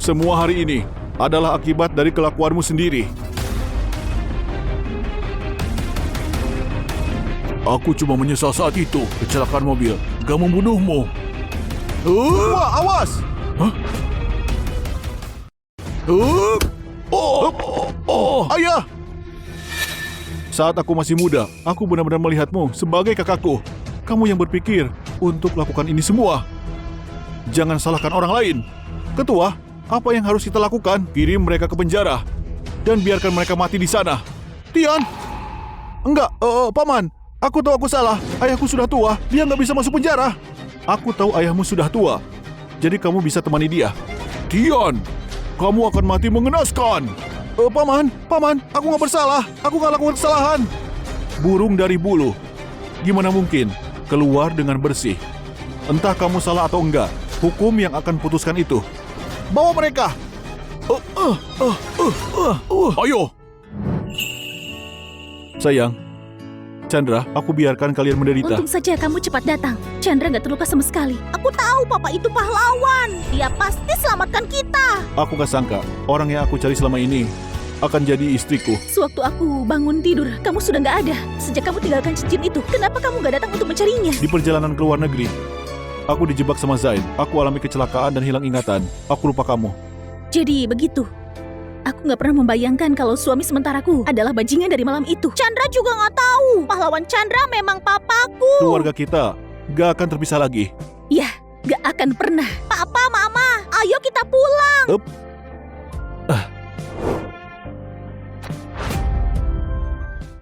Semua hari ini adalah akibat dari kelakuanmu sendiri. Aku cuma menyesal saat itu. Kecelakaan mobil gak membunuhmu. Wah, awas! Hah? Ayah! Saat aku masih muda, aku benar-benar melihatmu sebagai kakakku. Kamu yang berpikir untuk lakukan ini semua. Jangan salahkan orang lain. Ketua, apa yang harus kita lakukan? Kirim mereka ke penjara dan biarkan mereka mati di sana. Tian! Enggak, Paman. Aku tahu aku salah. Ayahku sudah tua. Dia nggak bisa masuk penjara. Aku tahu ayahmu sudah tua. Jadi kamu bisa temani dia. Tian! Kamu akan mati mengenaskan. Paman, aku nggak bersalah. Aku nggak lakukan kesalahan. Burung dari bulu. Gimana mungkin keluar dengan bersih? Entah kamu salah atau enggak, hukum yang akan putuskan itu. Bawa mereka. Ayo! Sayang, Chandra, aku biarkan kalian menderita. Untung saja kamu cepat datang. Chandra nggak terluka sama sekali. Aku tahu papa itu pahlawan. Dia pasti selamatkan kita. Aku gak sangka orang yang aku cari selama ini akan jadi istriku. Sewaktu aku bangun tidur, kamu sudah nggak ada. Sejak kamu tinggalkan cincin itu, kenapa kamu nggak datang untuk mencarinya? Di perjalanan ke luar negeri, aku dijebak sama Zain. Aku alami kecelakaan dan hilang ingatan. Aku lupa kamu. Jadi begitu. Aku nggak pernah membayangkan kalau suami sementaraku adalah bajingan dari malam itu. Chandra juga nggak tahu. Pahlawan Chandra memang papaku. Keluarga kita gak akan terpisah lagi. Ya, nggak akan pernah. Papa, Mama, ayo kita pulang.